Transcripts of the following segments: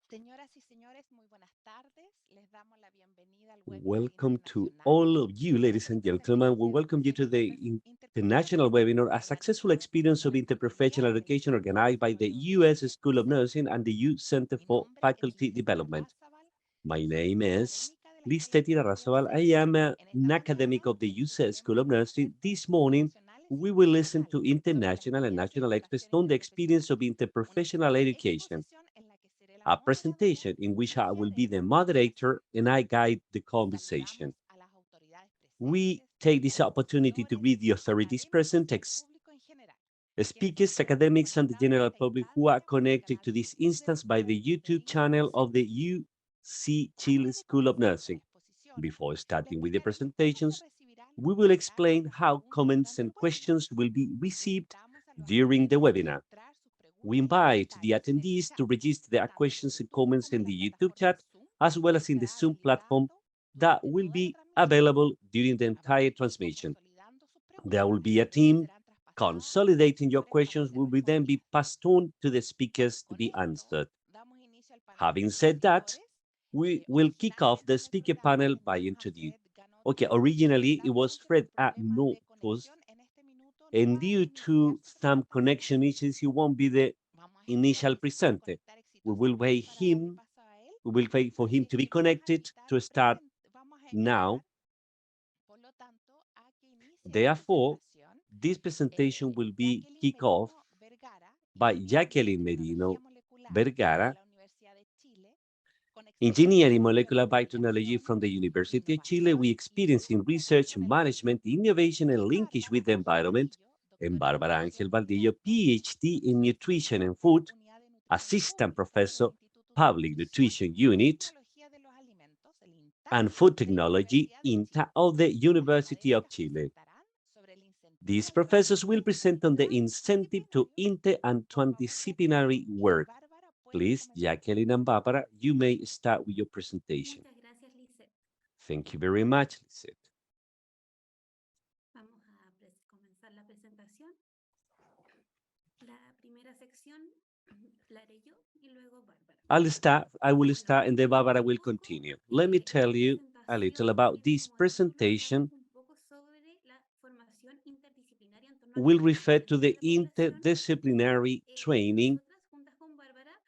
Señoras y señores, muy buenas tardes. Les damos la bienvenida al webinar Welcome to internacional all of you, ladies sobre and gentlemen. We presentación welcome you de to the international interprofesional, webinar, A Successful Relación Experience of Nuestra-Ingeniería Interprofessional del Education, Sistema organized by the Tecnológico U.S. School of CIL. Nursing and the U Center Mi for nombre es Faculty Lizeth Development. Irarrázaval. My Soy name is académica de la Escuela de Listet Ingeniería Irarrázaval. I CIL. am En an esta academic mañana of the UCE School escucharemos of Nursing. expertos This morning, internacionales y we will listen nacionales to sobre la international and experiencia national de experts relación on the experience interprofesional. of Una interprofessional breve education. exposición en la que seré la A moderadora presentation in y which I will be the guiaremos la moderator conversación. and I guide the Saludamos conversation. a las autoridades We presentes, take this opportunity to profesores, greet the authorities académicos present, y público en general, quienes se speakers, encuentran academics, and the conectados general public who are simultáneamente por el connected canal to de this YouTube de instance by the YouTube channel of the UC Chile Antes de School of comenzar con la Nursing. exposición, Before les starting with the explicaré cómo se presentations, recibirán los we will comentarios y explain las how preguntas comments durante el and webinar. questions will be received Invitamos a los during the asistentes a webinar. registrar sus We preguntas y invite the comentarios en el attendees chat, to register their tanto en questions and YouTube comments como en in la the YouTube plataforma chat, Zoom, as well que as in the estará Zoom platform habilitado that durante will toda la be transmisión. available during the A medida entire que el equipo transmission. consolidando sus There will preguntas, be a estas team serán traspasadas a los consolidating your asesores para questions ser will be then respondidas. be passed on to the speakers to Con be esto, answered. damos inicio al panel de Having said that, expositores. we will kick off the Originalmente en el speaker programa panel by teníamos a introducing. Fred Okay, Ganotis, originally it was lamentablemente por Fred at problemas de Notpost, conexión en este minuto no and va a due iniciar to su some presentación. connection issues, he won't be the Vamos a esperar initial que se pueda presenter. conectar We will exitosamente wait para darle him, paso a él. we will wait for him Así to be que vamos a connected invitar, to start vamos a now. invitar, por lo tanto, a que inicie la Therefore, presentación this presentation will be Jacqueline kicked off Merino Vergara, by ingeniera en Jacqueline tecnología Merino molecular de Vergara, la Universidad de Chile, con engineer in experiencia en molecular biotechnology planificación, from the University of Chile. innovación We y experience in vinculación research, con el medio. management, innovation, and Y linkage Bárbara with the Ángel environment. Valdillo, And doctora en Barbara nutrición Angel y Valdillo, alimentos, PhD in profesora nutrition and de la food, Unidad de Nutrición assistant Pública del professor, Instituto de public Nutrición nutrition y unit, Tecnología de los Alimentos, el INTA, and food de la technology Universidad de INTA Chile. of the Las University of académicas Chile. presentarán sobre el incentivo These al professors trabajo will present on the incentive to interdisciplinario. inter and Por favor, Jacqueline transdisciplinary y work. Bárbara pueden Please, comenzar. Jacqueline and Barbara, you may start with your presentation. Muchas gracias, Lizeth. Thank you very much, Lizette. Vamos a comenzar la presentación. La primera sección la haré yo y luego Bárbara. I will Bueno, start, and then Barbara un will poco continue. Let me tell esta you a little presentación about tiene this como título presentation. hablamos un poco sobre la formación interdisciplinaria en torno a la Will refer obesidad to en the nuestra población. interdisciplinary training Nosotras, juntas con Bárbara,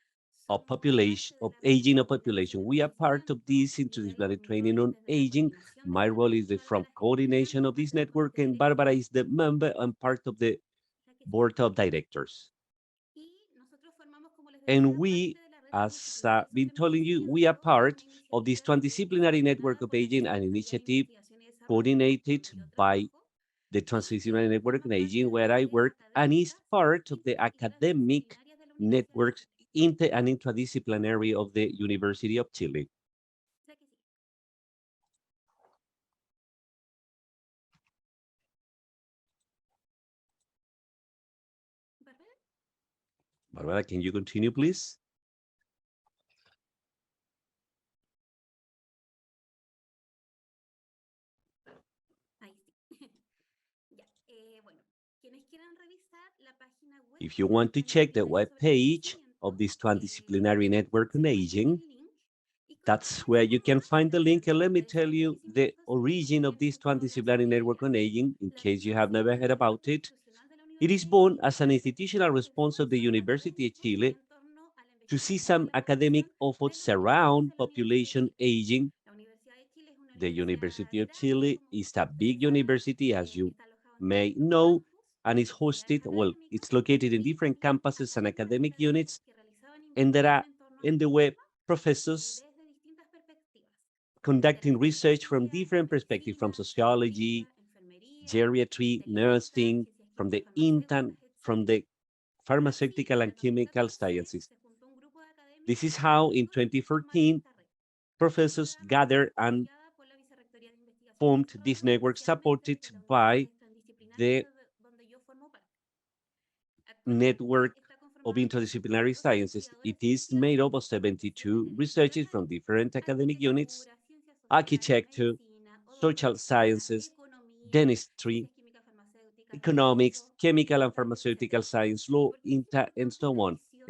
of somos population, parte de of la aging Comisión of de Coordinación population. y We are part of Financiamiento this y doy interdisciplinary training opiniones on desde la aging. coordinación del My role is the tratamiento, valga from la coordination explicación, of this hasta el network, comité and Barbara directivo. is the member and part of the La que sigue. board of directors. Y nosotros formamos, como les And decía, we, parte de la red as transdisciplinaria been sobre telling you, we are envejecimiento, que es part una of this iniciativa transdisciplinary network coordinada of por la aging, an Vicerrectoría de initiative Investigación y Desarrollo, coordinated donde yo by trabajo, the y transdisciplinary network forma on aging, parte de where las I redes work, and is académicas part of the inter y academic transdisciplinarias de la Universidad de networks Chile. inter and interdisciplinary of the University of Chile. La que sigue. Bárbara, Barbara, can you continue, please? ahí sí. Ya, bueno, quienes quieran revisar la página web If you de la want to check the transdisciplinaria web sobre page of envejecimiento, this transdisciplinary network on se pueden ir aging, el link y that's conectarse where you con can más find the link. And let me sobre tell you the envejecimiento, sobre origin of envejecimiento this en población transdisciplinary en network on general. aging, in La case red you have nace never como heard una red about it. institucional de la It is Universidad de born Chile as an para hacer institutional diferentes response of the esfuerzos University of académicos Chile en torno al to see envejecimiento some de la academic población de efforts los egresados around de la Universidad de population Chile. aging. La Universidad de Chile es una The universidad University of grande, Chile como is a ustedes big saben, university, as you está alojado en may distintos know, campus and is y unidades hosted, well, académicas it's located in y different también campuses and académicos academic académicos units, que realizaban and there are investigación en torno in al the web tema professors desde distintas perspectivas, desde la conducting research from psicología, different perspectives, from medicina, sociology, psicología, enfermería, geriatry, intelinas, nursing, ciencias from the químico-farmacéuticas, intern, from etc. the Así, pharmaceutical en el and chemical 2014 sciences. se juntó un grupo de This académicos is y how in amigos y formaron 2014 esta red. professors Esta red gathered and apoyada por la Vicerrectoría de Investigación y formed this Desarrollo, network especialmente supported desde la Unidad by Transdisciplinaria the donde yo formo parte. Actualmente network está of conformada por interdisciplinary 72 sciences. It investigadores is made up of investigadores de las disciplinas 72 de medicina researchers legal, from different academic units: arquitectura, ciencias sociales, architecture, medicina, social odontología, sciences, economía, dentistry, ciencias químicas farmacéuticas, economics, derecho, chemical and letras, pharmaceutical etc. science, law, Porque inter, existe una and so amplia on. tradición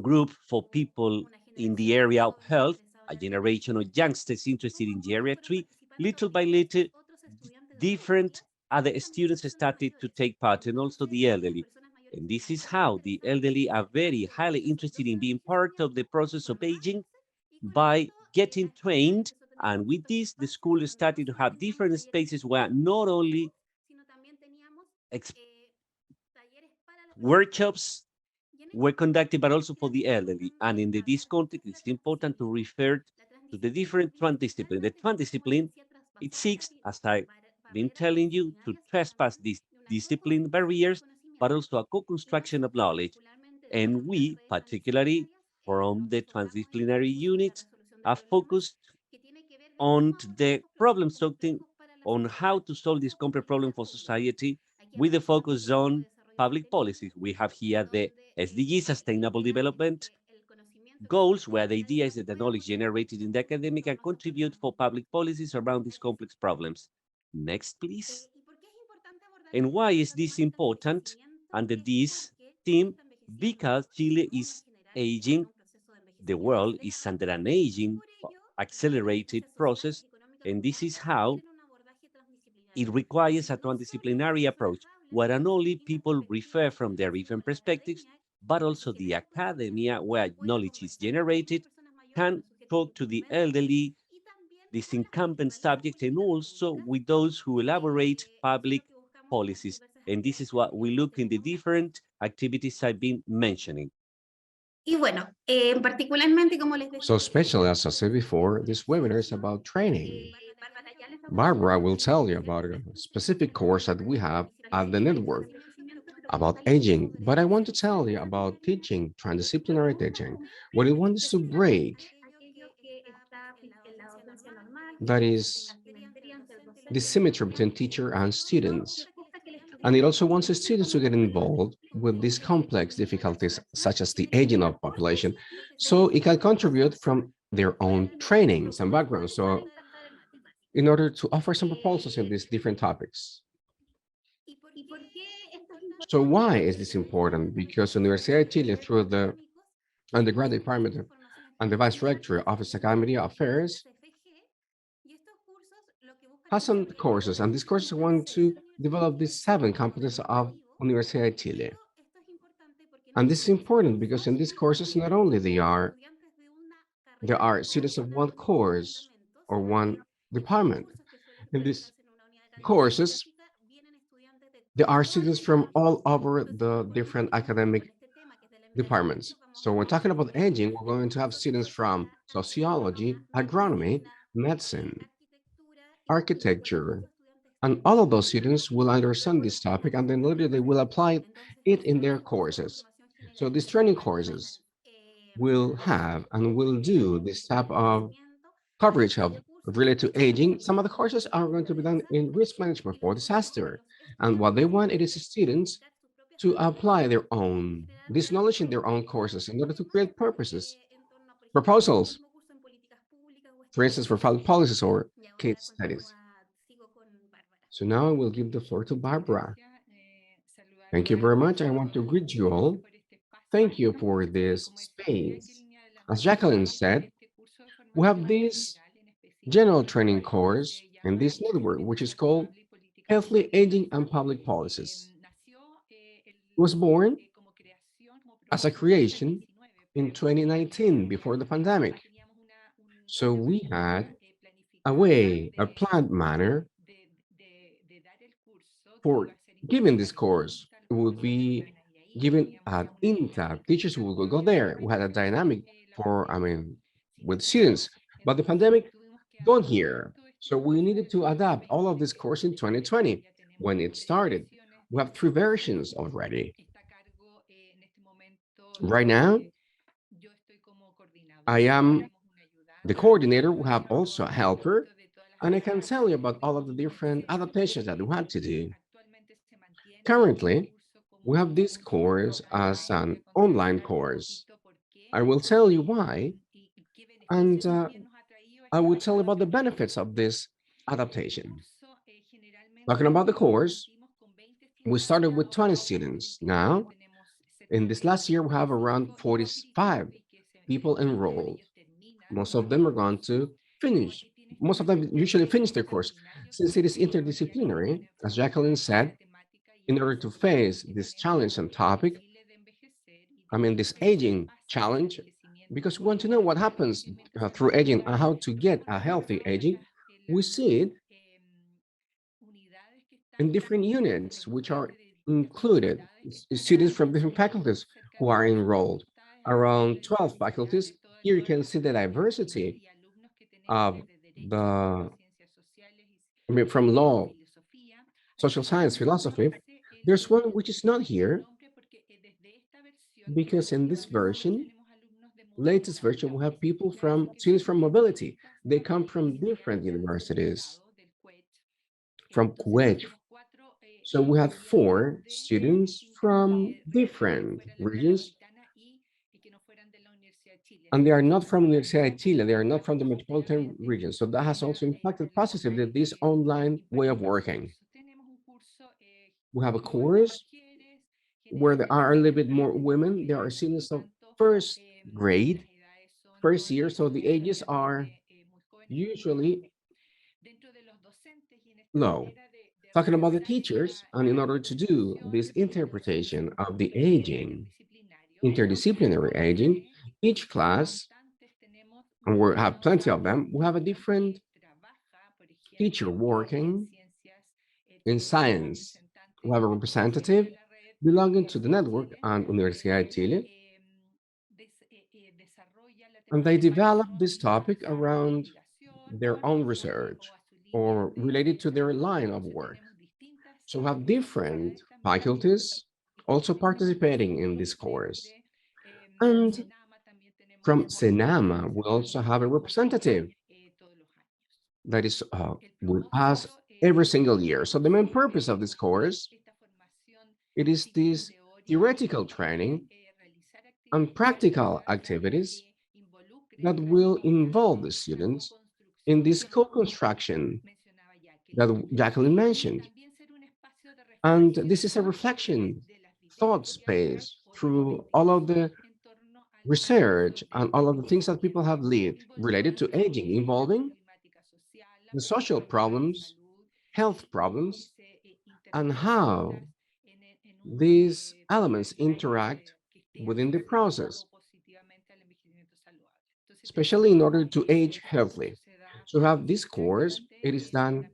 group for o people una in generación the de area of jóvenes health, interesados en a la vida de generation of youngsters interested un in poco geriatry. fueron participando Little by después little, otros estudiantes de otras different áreas other y también students personas started to mayores. take part, and also Entonces, the las elderly. personas mayores And this is how the elderly are very highly interested in being part of the process of aging by getting trained. And with this, the school started to have different spaces where not only workshops were conducted, but also for the elderly. And in this context, it's important to refer to the different transdiscipline. The transdiscipline, it seeks, as I've been telling you, to trespass these discipline barriers, but also a co-construction of knowledge. And we, particularly from the transdisciplinary units, are focused on the problem solving, on how to solve this complex problem for society with the focus on public policies. We have here the SDG, Sustainable Development Goals, where the idea is that the knowledge generated in the academic can contribute for public policies around these complex problems. Next, please. And why is this important under this theme? Because Chile is aging, the world is under an aging, accelerated process, and this is how it requires a transdisciplinary approach, where not only people refer from their different perspectives, but also the academia, where knowledge is generated, can talk to the elderly, these incumbent subjects, and also with those who elaborate public policies. And this is what we look in the different activities I've been mentioning. Y bueno, particularmente, como les So, decía, especially as I said before, this webinar is about training. Barbara will tell you about a specific course that we have at the network about aging, but I want to tell you about teaching, transdisciplinary teaching. What it wants to break, that is the symmetry between teacher and students. And it also wants the students to get involved with these complex difficulties, such as the aging of population, so it can contribute from their own trainings and backgrounds. So in order to offer some proposals in these different topics. So why is this important? Because Universidad de Chile, through the undergraduate department and the vice rector, Office of Academy Affairs, has some courses, and these courses want to develop these 7 competences of Universidad de Chile. And this is important because in these courses, not only there are students of one course or one department. In these courses, there are students from all over the different academic departments. So when talking about aging, we're going to have students from sociology, agronomy, medicine, architecture, and all of those students will understand this topic and then later they will apply it in their courses. So these training courses will have and will do this type of coverage of related to aging. Some of the courses are going to be done in risk management for disaster. And what they want is students to apply their own, this knowledge in their own courses in order to create proposals, for instance, for public policies or case studies. So now I will give the floor to Barbara. Thank you very much. I want to greet you all. Thank you for this space. As Jacqueline said, we have this general training course in this network, which is called Healthy Aging and Public Policies. It was born as a creation in 2019 before the pandemic. So we had a way, a planned manner for giving this course. It would be given at INTA. Teachers will go there. We had a dynamic for, with students, but the pandemic gone here. So we needed to adapt all of this course in 2020 when it started. We have 3 versions already. Right now, I am the coordinator. We have also a helper, and I can tell you about all of the different adaptations that we had to do. Currently, we have this course as an online course. I will tell you why, and I will tell you about the benefits of this adaptation. Talking about the course, we started with 20 students. Now, in this last year, we have around 45 people enrolled. Most of them are going to finish. Most of them usually finish their course. Since it is interdisciplinary, as Jacqueline said, in order to face this challenge and topic, I mean, this aging challenge, because we want to know what happens through aging and how to get a healthy aging, we see it in different units, which are included, students from different faculties who are enrolled. Around 12 faculties. Here you can see the diversity of the, I mean, from law, social science, philosophy. There's one which is not here because in this version, latest version, we have people from students from mobility. They come from different universities, from Kuwait. So we have 4 students from different regions, and they are not from Universidad de Chile. They are not from the metropolitan region. So that has also impacted positively this online way of working. We have a course where there are a little bit more women. There are students of first grade, first year. So the ages are usually low. Talking about the teachers, and in order to do this interpretation of the aging, interdisciplinary aging, each class, and we have plenty of them, we have a different teacher working in science. We have a representative belonging to the network and Universidad de Chile, and they develop this topic around their own research or related to their line of work. So we have different faculties also participating in this course. And from Senama, we also have a representative that is with us every single year. So the main purpose of this course, it is this theoretical training and practical activities that will involve the students in this co-construction that Jacqueline mentioned. And this is a reflection, thought space through all of the research and all of the things that people have lived related to aging, involving the social problems, health problems, and how these elements interact within the process, especially in order to age healthily. So we have this course, it is done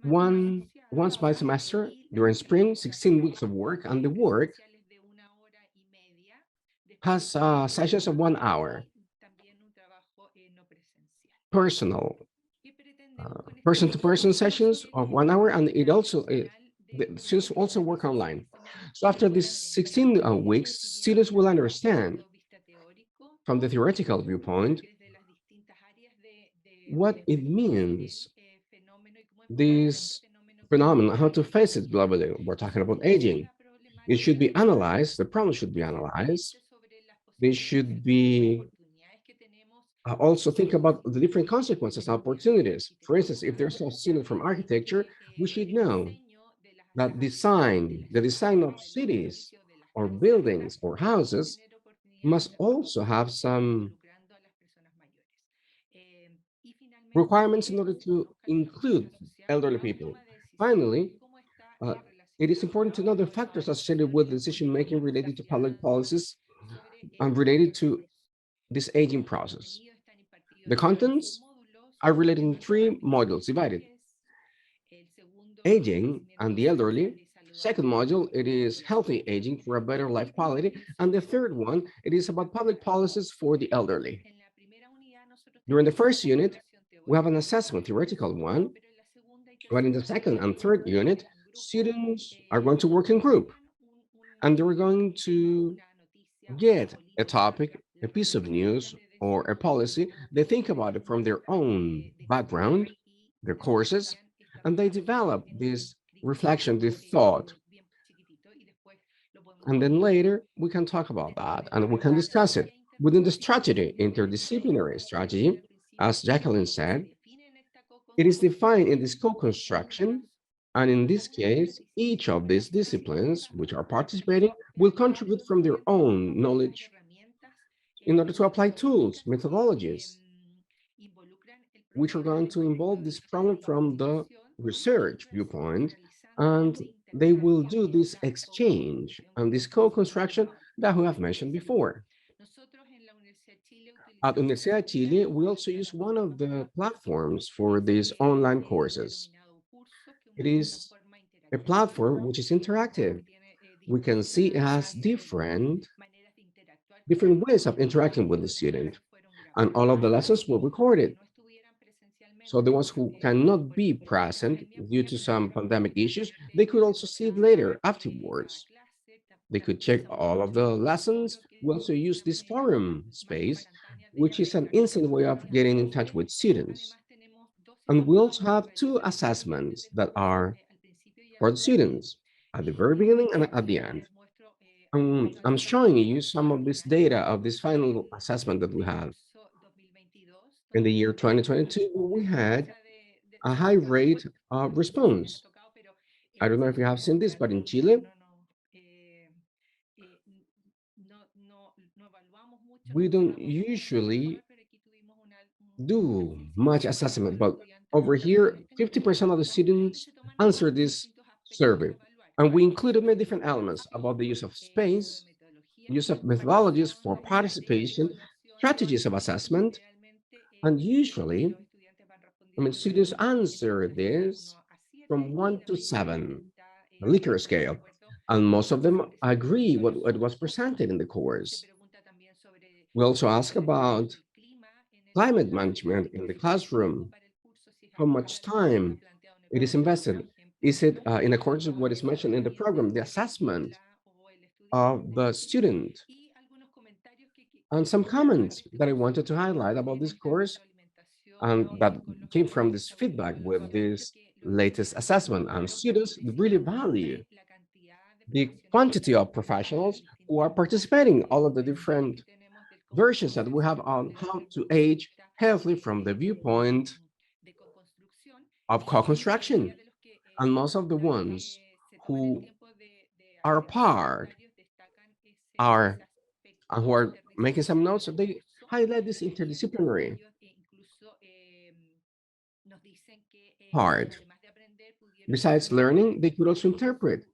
once by semester during spring, 16 weeks of work, and the work has sessions of 1 hour, personal, person-to-person sessions of 1 hour, and the students also work online. So after these 16 weeks, students will understand from the theoretical viewpoint what it means, this phenomenon, how to face it globally. We're talking about aging. It should be analyzed, the problem should be analyzed. They should be also think about the different consequences and opportunities. For instance, if there's a student from architecture, we should know that the design of cities or buildings or houses must also have some requirements in order to include elderly people. Finally, uh, it is important to know the factors associated with decision-making related to public policies and related to this aging process. The contents are related in 3 modules divided: aging and the elderly. Second module, it is healthy aging for a better life quality. And the third one, it is about public policies for the elderly. During the first unit, we have an assessment, theoretical one, but in the second and third unit, students are going to work in group, and they're going to get a topic, a piece of news, or a policy. They think about it from their own background, their courses, and they develop this reflection, this thought. And then later, we can talk about that and we can discuss it. Within the strategy, interdisciplinary strategy, as Jacqueline said, it is defined in this co-construction. And in this case, each of these disciplines which are participating will contribute from their own knowledge in order to apply tools, methodologies, which are going to involve this problem from the research viewpoint, and they will do this exchange and this co-construction that we have mentioned before. At Universidad de Chile, we also use one of the platforms for these online courses. It is a platform which is interactive. We can see it has different ways of interacting with the student, and all of the lessons were recorded. So the ones who cannot be present due to some pandemic issues, they could also see it later afterwards. They could check all of the lessons. We also use this forum space, which is an instant way of getting in touch with students. And we also have two assessments that are for the students at the very beginning and at the end. I'm showing you some of this data of this final assessment that we had. In the year 2022, we had a high rate of response. I don't know if you have seen this, but in Chile, we don't usually do much assessment, but over here, 50% of the students answered this survey. And we included many different elements about the use of space, use of methodologies for participation, strategies of assessment, and usually, students answer this from 1 to 7, the Likert scale, and most of them agree what was presented in the course. We also ask about climate management in the classroom, how much time it is invested. Is it in accordance with what is mentioned in the program, the assessment of the student? And some comments that I wanted to highlight about this course and that came from this feedback with this latest assessment. And students really value the quantity of professionals who are participating, all of the different versions that we have on how to age healthily from the viewpoint of co-construction. And most of the ones who are part are and who are making some notes, they highlight this interdisciplinary part. Besides learning, they could also interpret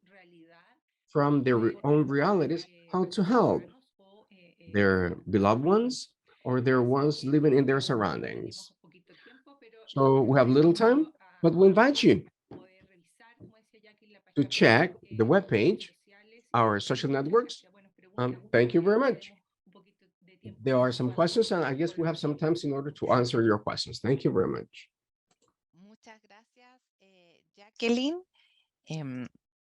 from their own realities how to help their beloved ones or their ones living in their surroundings. So we have little time, but we invite you to check the webpage, our social networks. Thank you very much. There are some questions, and I guess we have some time in order to answer your questions. Thank you very much. Muchas gracias, Jacqueline.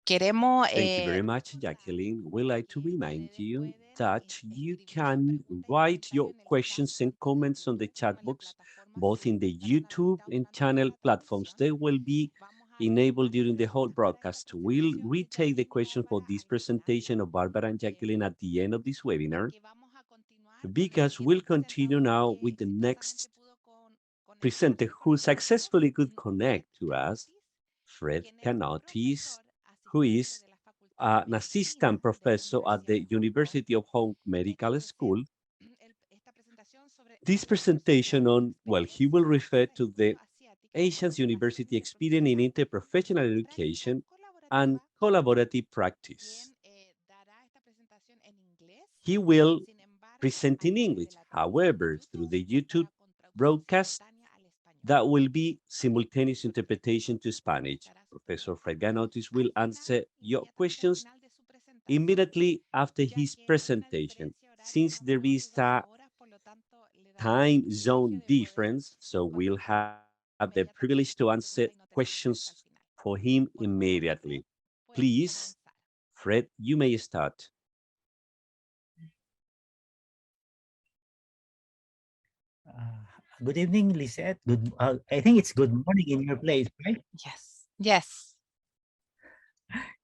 Queremos Thank you very much, Jacqueline. We like to remind you that you can write your questions and comments on the chat box, both in the YouTube and channel platforms. They will be enabled during the whole broadcast. We'll retake the question for this presentation of Barbara and Jacqueline at the end of this webinar, because we'll continue now with the next presenter who successfully could connect to us, Fred Canotis, who is an assistant professor at the University of Hong Medical School. This presentation on, well, he will refer to the Asians University experience in interprofessional education and collaborative practice. He will present in English. However, through the YouTube broadcast, that will be simultaneous interpretation to Spanish. Professor Fred Ganotis will answer your questions immediately after his presentation. Since there is a time zone difference, so we'll have the privilege to answer questions for him immediately. Please, Fred, you may start. Good evening, Lisette. I think it's good morning in your place, right? Yes, yes.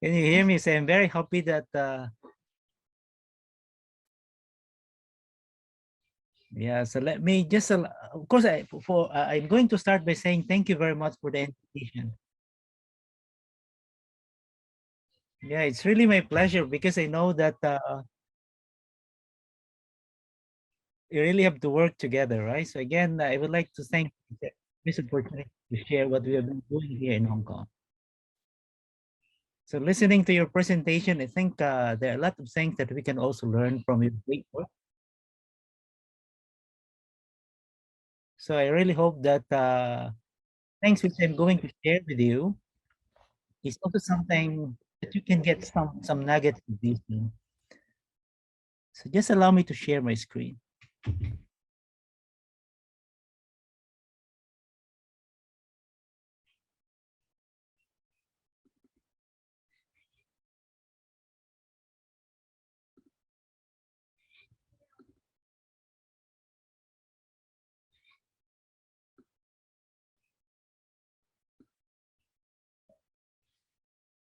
Can you hear me? So I'm very happy that yeah, so let me just of course I'm going to start by saying thank you very much for the invitation. Yeah, it's really my pleasure because I know that you really have to work together, right? So again, I would like to thank this opportunity to share what we have been doing here in Hong Kong. So listening to your presentation, I think there are a lot of things that we can also learn from your great work. So I really hope that things which I'm going to share with you is also something that you can get some nuggets of wisdom. So just allow me to share my screen.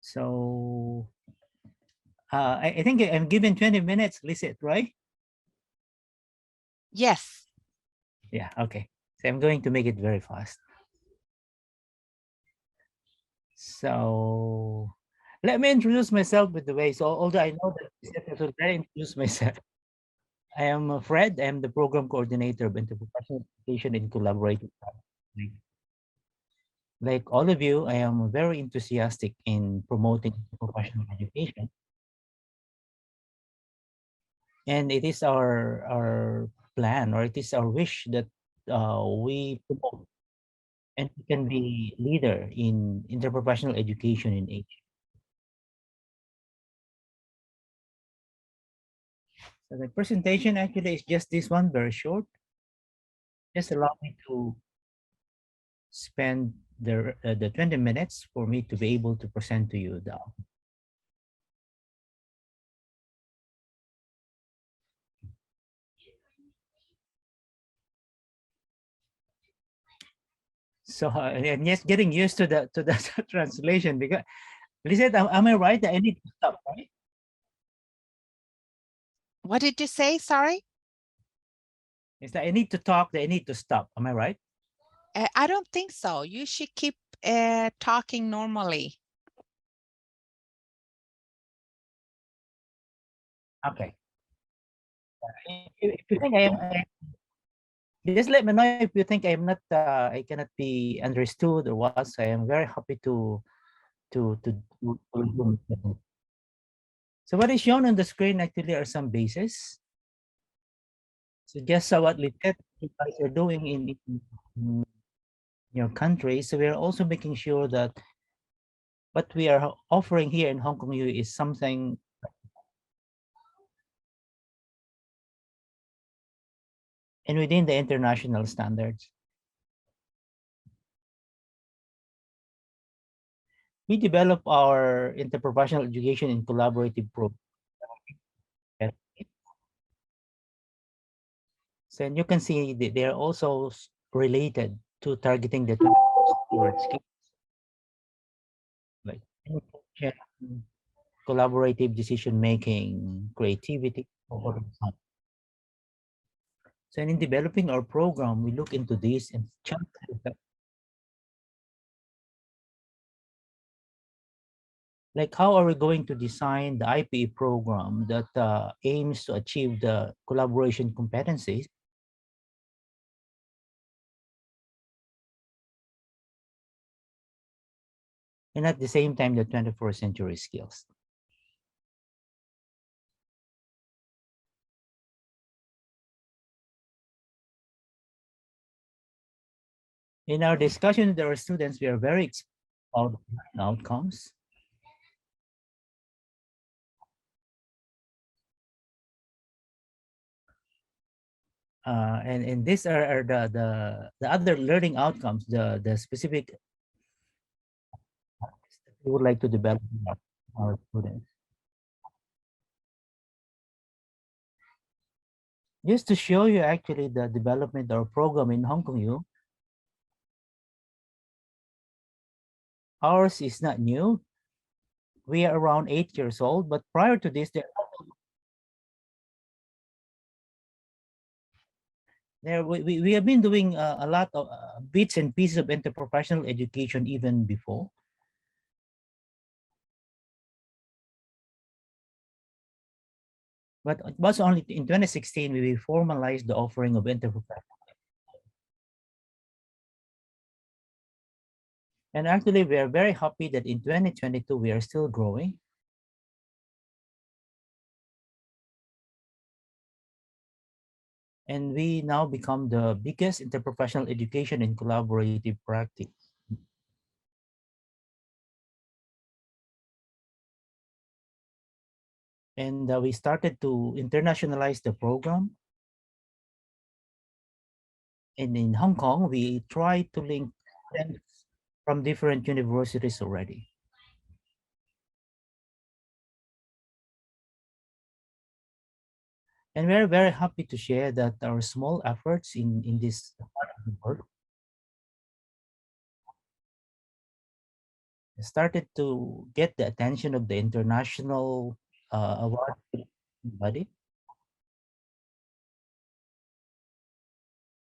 So I think I'm given 20 minutes, Lizette, right? Yes. Yeah, okay. So I'm going to make it very fast. So let me introduce myself with the way. So although I know that Lizette has already introduced myself, I am Fred. I am the program coordinator of interprofessional education in collaborative practice. Like all of you, I am very enthusiastic in promoting professional education. And it is our plan, or it is our wish that we promote and we can be leader in interprofessional education in Asia. So the presentation actually is just this one, very short. Just allow me to spend the 20 minutes for me to be able to present to you the outcome. So and yes, getting used to the translation, because Lizette, am I right that I need to stop, right? What did you say? Sorry? Is that I need to talk, that I need to stop. Am I right? I don't think so. You should keep talking normally. Okay. If you think I am, just let me know if you think I am not, I cannot be understood or what. So I am very happy to. So what is shown on the screen actually are some bases. So just what Litet you guys are doing in your country. So we are also making sure that what we are offering here in Hong Kong U is something and within the international standards. We develop our interprofessional education in collaborative programs. So and you can see that they are also related to targeting the towards skills like communication, collaborative decision making, creativity. So in developing our program, we look into this and like how are we going to design the IPE program that aims to achieve the collaboration competencies and at the same time the 21st century skills. In our discussion with our students, we are very excited about outcomes. And these are the other learning outcomes, the specific we would like to develop our students. Just to show you actually the development of our program in Hong Kong U, ours is not new. We are around 8 years old, but prior to this, we have been doing a lot of bits and pieces of interprofessional education even before. But it was only in 2016 we formalized the offering of interprofessional. And actually, we are very happy that in 2022, we are still growing. And we now become the biggest interprofessional education and collaborative practice. And we started to internationalize the program. And in Hong Kong, we try to link students from different universities already. And we're very happy to share that our small efforts in this part of the work started to get the attention of the international award body.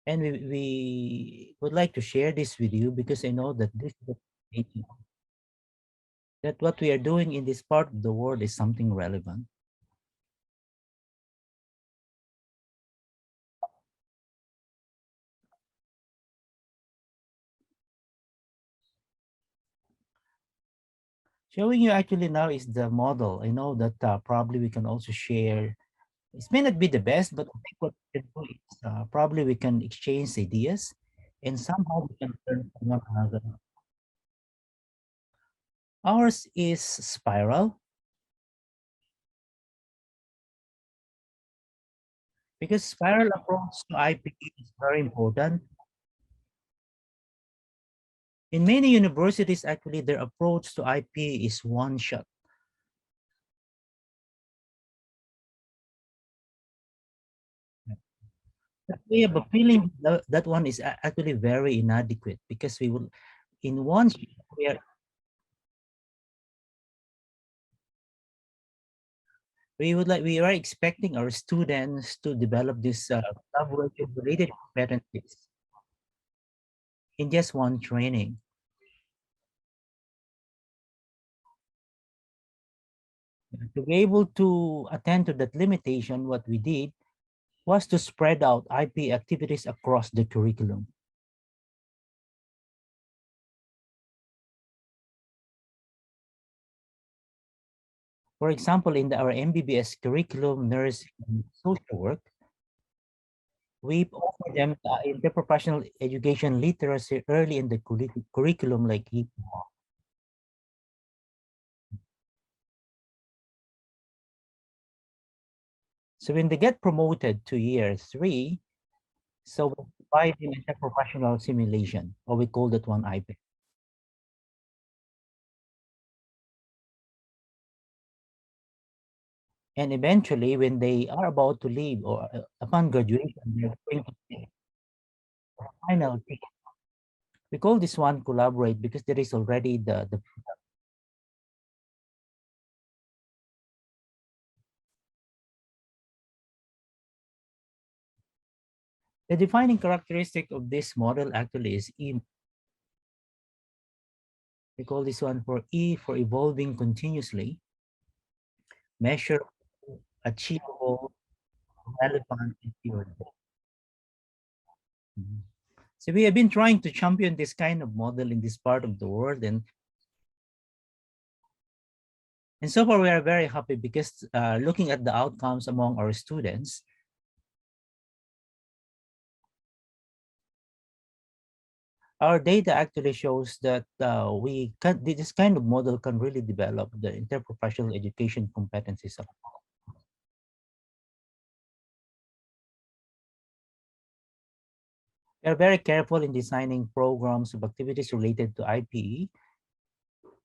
And we would like to share this with you because I know that this is that what we are doing in this part of the world is something relevant. Showing you actually now is the model. I know that probably we can also share. It may not be the best, but I think what we can do is probably we can exchange ideas and somehow we can learn from one another. Ours is spiral because spiral approach to IP is very important. In many universities, actually, their approach to IP is one shot. But we have a feeling that, that one is actually very inadequate because we will, in one shot, we are expecting our students to develop this collaborative related competencies in just one training. To be able to attend to that limitation, what we did was to spread out IP activities across the curriculum. For example, in our MBBS curriculum, nursing and social work, we offer them interprofessional education literacy early in the curriculum, like so when they get promoted to year 3, so we provide them interprofessional simulation, or we call that one IP. And eventually, when they are about to leave or upon graduation, they're going to take the final thing. We call this one collaborate because there is already the defining characteristic of this model actually is E. We call this one for E for evolving continuously, measure, achievable, relevant, and theoretical. So we have been trying to champion this kind of model in this part of the world, and so far we are very happy because looking at the outcomes among our students, our data actually shows that this kind of model can really develop the interprofessional education competencies. We are very careful in designing programs of activities related to IPE,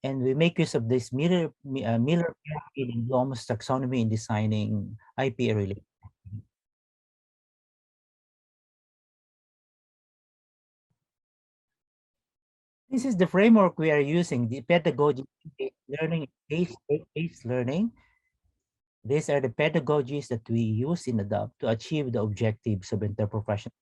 and we make use of this Miller pyramid and Bloom's taxonomy in designing IPE related. This is the framework we are using, the pedagogy-based learning, based learning. These are the pedagogies that we use in ADOPT to achieve the objectives of interprofessional.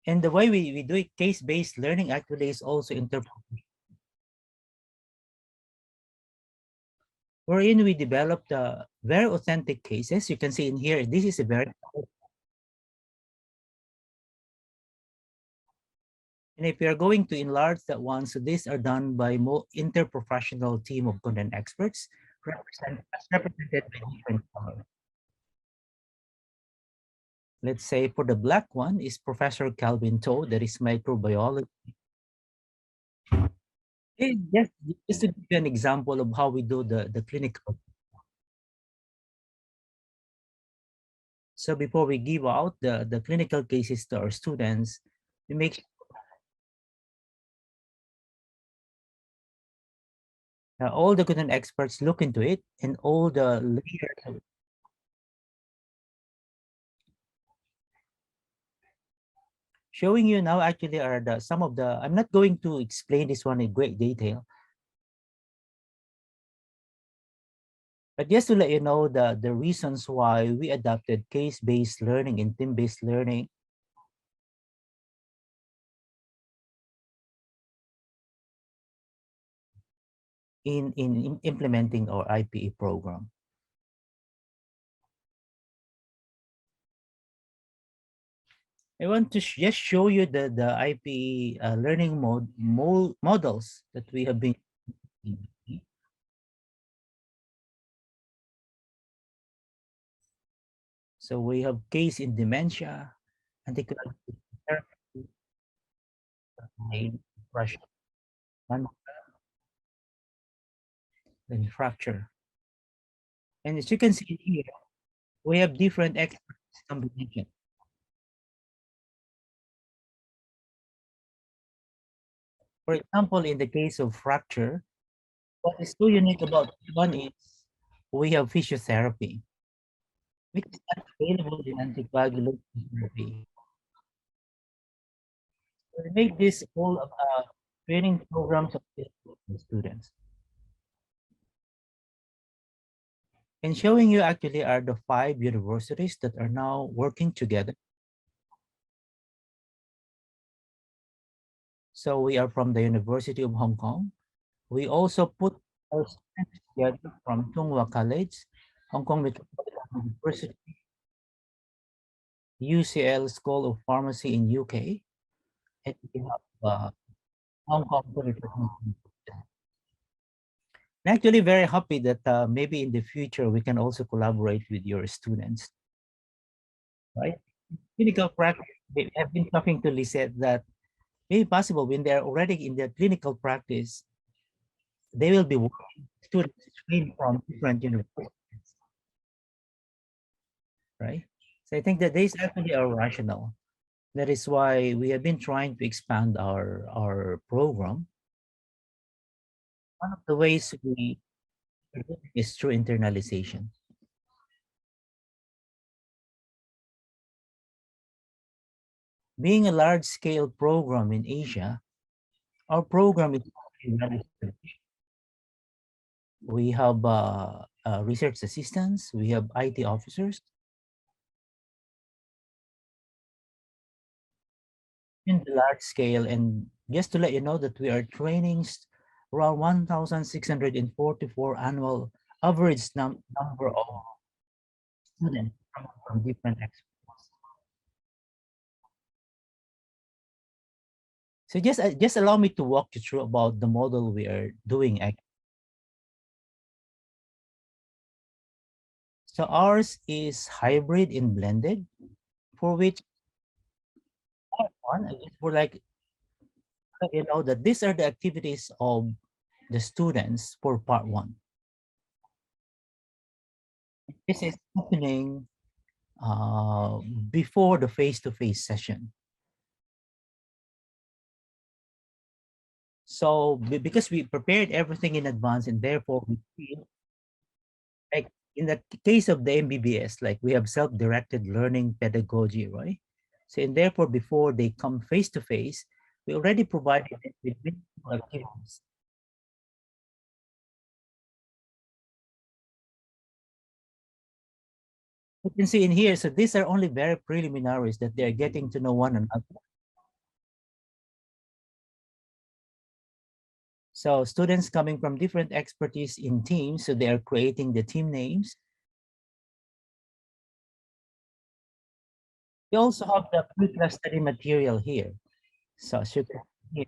And the way we do it, case-based learning actually is also wherein we developed very authentic cases. You can see in here, this is a very, and if you're going to enlarge that one, so these are done by interprofessional team of content experts represented by different colors. Let's say for the black one is Professor Calvin Toh, that is microbiology. Just to give you an example of how we do the clinical. So before we give out the clinical cases to our students, we make all the content experts look into it, and all the layers. Showing you now actually are some of the, I'm not going to explain this one in great detail, but just to let you know the reasons why we adopted case-based learning and team-based learning. In implementing our IPE program. I want to just show you the IPE learning models that we have been using. So we have case in dementia, anticoagulation therapy, depression, and fracture. And as you can see here, we have different experts combination. For example, in the case of fracture, what is so unique about this one is we have physiotherapy, which is not available in anticoagulation therapy. We make this all training programs of the students. And showing you actually are the 5 universities that are now working together. So we are from the University of Hong Kong. We also put our students together from Tung Wah College, Hong Kong Metropolitan University, UCL School of Pharmacy in UK, and we have Hong Kong Polytechnic. I'm actually very happy that maybe in the future we can also collaborate with your students, right? Clinical practice, I've been talking to Lisette that maybe possible when they're already in their clinical practice, they will be working students trained from different universities, right? So I think that these actually are rational. That is why we have been trying to expand our program. One of the ways we is through internalization. Being a large-scale program in Asia, our program is we have research assistants, we have IT officers, in the large scale. And just to let you know that we are training around 1,644 annual average number of students from different experts. So just allow me to walk you through about the model we are doing. So ours is hybrid and blended, for which one for like you know that these are the activities of the students for part 1. This is happening before the face-to-face session. So because we prepared everything in advance, and therefore we feel like in the case of the MBBS, like we have self-directed learning pedagogy, right? So and therefore before they come face-to-face, we already provided it with activities. You can see in here, so these are only very preliminaries that they're getting to know one another. So students coming from different expertise in teams, so they are creating the team names. We also have the pre-class study material here. So as you can see,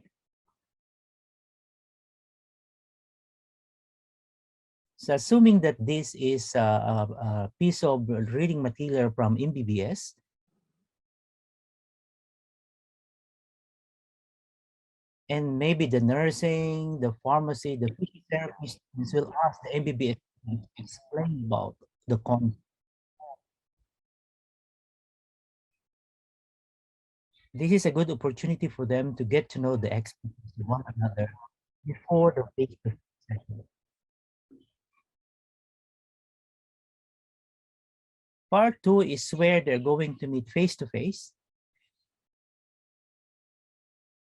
so assuming that this is a piece of reading material from MBBS, and maybe the nursing, the pharmacy, the physiotherapy students will ask the MBBS to explain about the concept. This is a good opportunity for them to get to know the experts of one another before the face-to-face session. Part 2 is where they're going to meet face-to-face.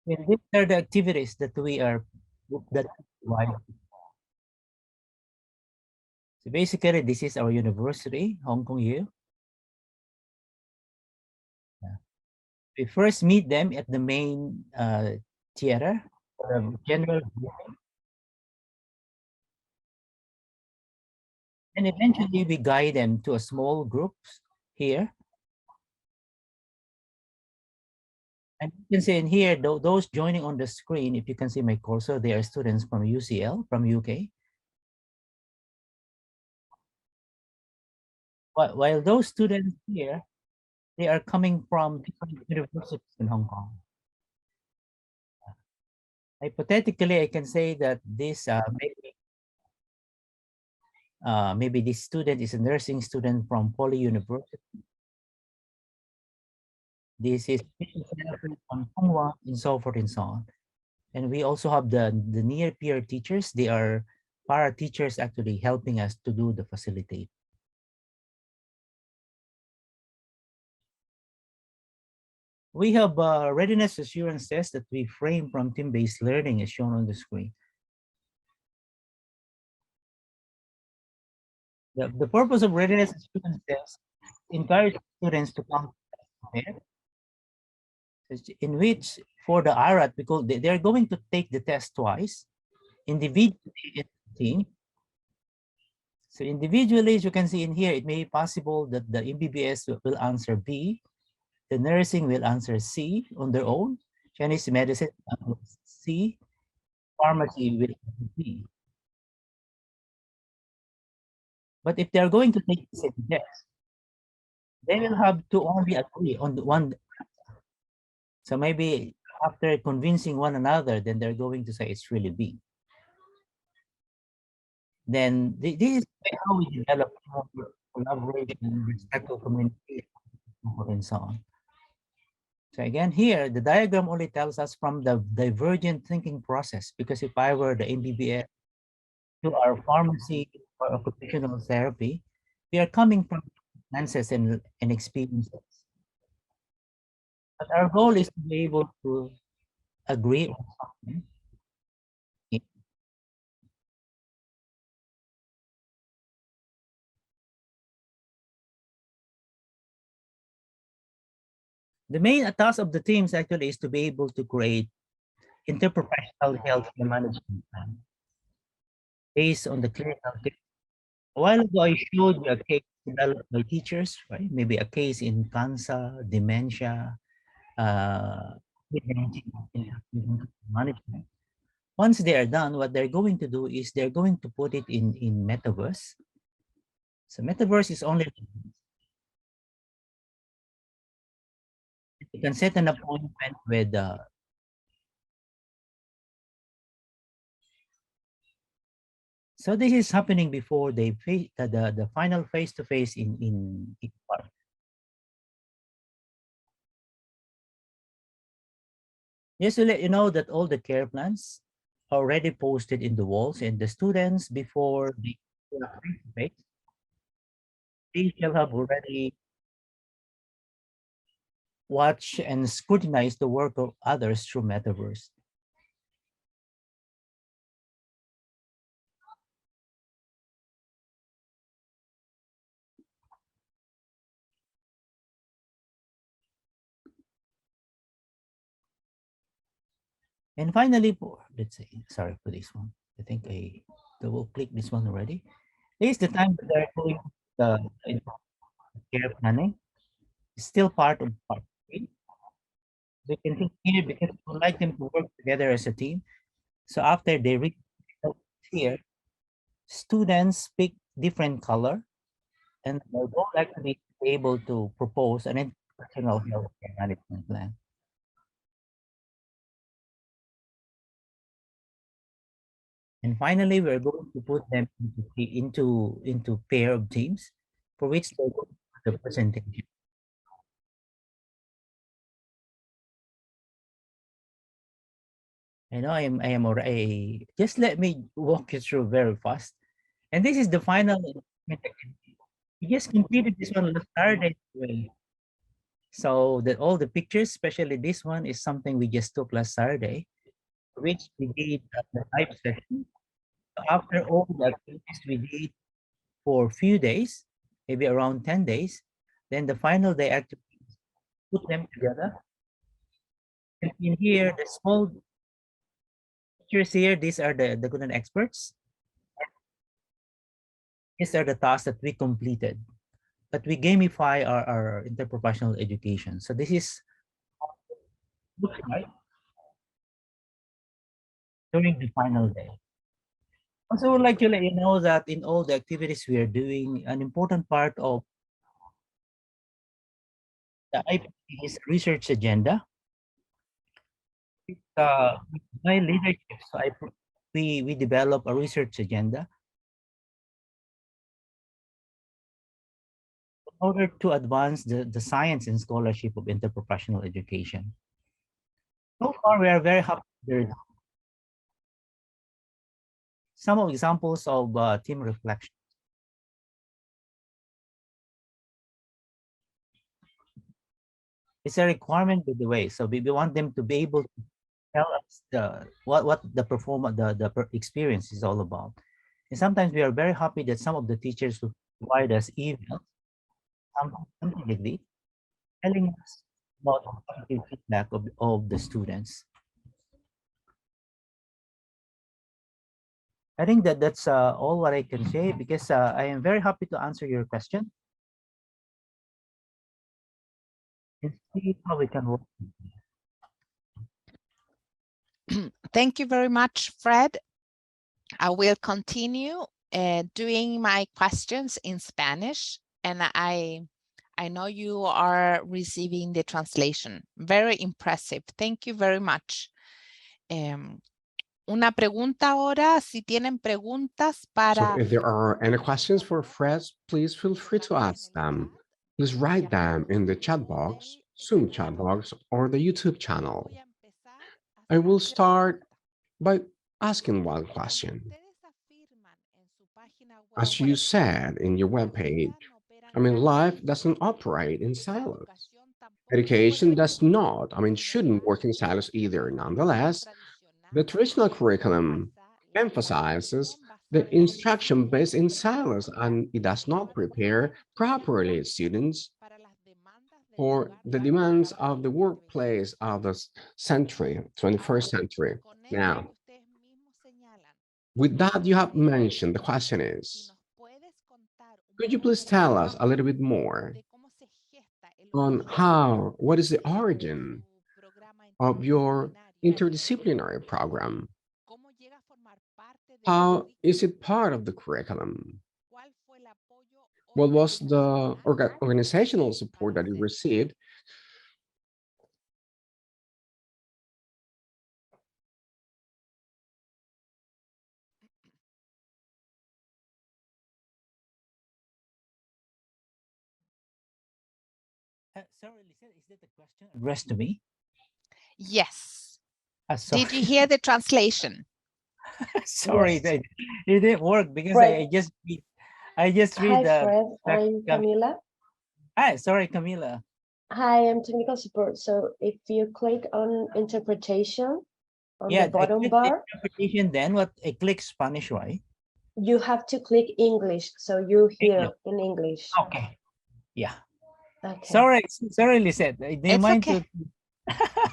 And these are the activities that we are that why. So basically, this is our university, Hong Kong U. We first meet them at the main theater, general briefing. And eventually we guide them to a small groups here. And you can see in here, those joining on the screen, if you can see my cursor, they are students from UCL, from UK. But while those students here, they are coming from different universities in Hong Kong. Hypothetically, I can say that this maybe this student is a nursing student from Poly University. This is from Tongwa, and so forth and so on. And we also have the near peer teachers. They are para teachers actually helping us to do the facilitate. We have readiness assurance tests that we frame from team-based learning as shown on the screen. The purpose of readiness assurance tests encourage students to come prepared, in which for the IRAT, because they're going to take the test twice, individually and team. So individually, as you can see in here, it may be possible that the MBBS will answer B, the nursing will answer C on their own, Chinese medicine C, pharmacy will answer B. But if they're going to take the same test, they will have to only agree on the one. So maybe after convincing one another, then they're going to say it's really B. Then this is how we develop collaboration, respectful communication, and so on. So again, here, the diagram only tells us from the divergent thinking process, because if I were the MBBS to our pharmacy or occupational therapy, we are coming from experiences and experiences. But our goal is to be able to agree on something. The main task of the teams actually is to be able to create interprofessional healthcare management plan based on the clinical case. A while ago, I showed you a case developed by teachers, right? Maybe a case in cancer, dementia, uh, management. Once they are done, what they're going to do is they're going to put it in metaverse. So metaverse is only, you can set an appointment with so this is happening before they face the final face-to-face in part. Just to let you know that all the care plans are already posted in the walls, and the students before the face-to-face, they shall have already watched and scrutinized the work of others through metaverse. And finally, let's say, sorry for this one. I think I double click this one already. This is the time that they're doing the care planning. It's still part of part three. We can think here because we would like them to work together as a team. So after they read here, students pick different color, and they will actually be able to propose an interprofessional healthcare management plan. And finally, we're going to put them into pair of teams for which they will do the presentation. I know I am already, just let me walk you through very fast. And this is the final activity. We just completed this one last Saturday. So that all the pictures, especially this one, is something we just took last Saturday, which we did at the live session. After all the activities we did for a few days, maybe around 10 days, then the final day activities, put them together. And in here, the small pictures here, these are the good experts. These are the tasks that we completed. But we gamify our interprofessional education. So this is looks like during the final day. Also, would like to let you know that in all the activities we are doing, an important part of the IP is research agenda. My leadership, so we develop a research agenda in order to advance the science and scholarship of interprofessional education. So far, we are very happy. There's some examples of team reflection. It's a requirement, by the way. So we want them to be able to tell us what the performance, the experience is all about. And sometimes we are very happy that some of the teachers who provide us emails, something like this, telling us about the positive feedback of the students. I think that's all what I can say, because I am very happy to answer your question. And see how we can work. Thank you very much, Fred. I will continue doing my questions in Spanish, and I know you are receiving the translation. Very impressive. Thank you very much. Una pregunta ahora, si tienen preguntas para... So if there are any questions for Fred, please feel free to ask them. Please write them in the chat box, Zoom chat box, or the YouTube channel. I will start by asking one question. As you said in your webpage, life doesn't operate in silos. Education does not, shouldn't work in silos either. Nonetheless, the traditional curriculum emphasizes the instruction based in silos, and it does not prepare properly students for the demands of the workplace of the century, 21st century. Now, with that you have mentioned, the question is, could you please tell us a little bit more on what is the origin of your interdisciplinary program? How is it part of the curriculum? What was the organizational support that you received? Sorry, Lisa, is that the question addressed to me? Yes. Sorry. Did you hear the translation? Sorry, Yes. it didn't work because Fred. I just read Hi, the. Fred. I'm Camila. Hi, sorry, Camila. Hi, I'm technical support. So if you click on interpretation on the bottom bar, interpretation, then what? I click Spanish, right? You have to click English. So you hear in English. Okay. Yeah. Okay. Sorry, Lisette. Do you It's mind okay. to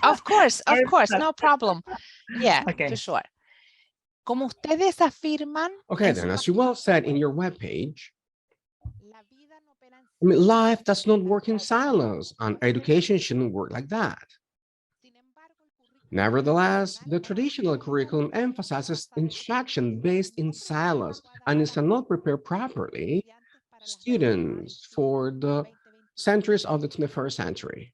Of course, no problem. Yeah, Okay. for sure. Como ustedes afirman, Okay, en then, su as you well said in your webpage, la vida no opera en I mean, silos, life does not work in las tareas silos, and education shouldn't work like that. Sin embargo, el currículo Nevertheless, the tradicional traditional curriculum emphasizes instruction based in silos and is not prepared properly estudiantes para las students for the 2021. centuries of the 21st century.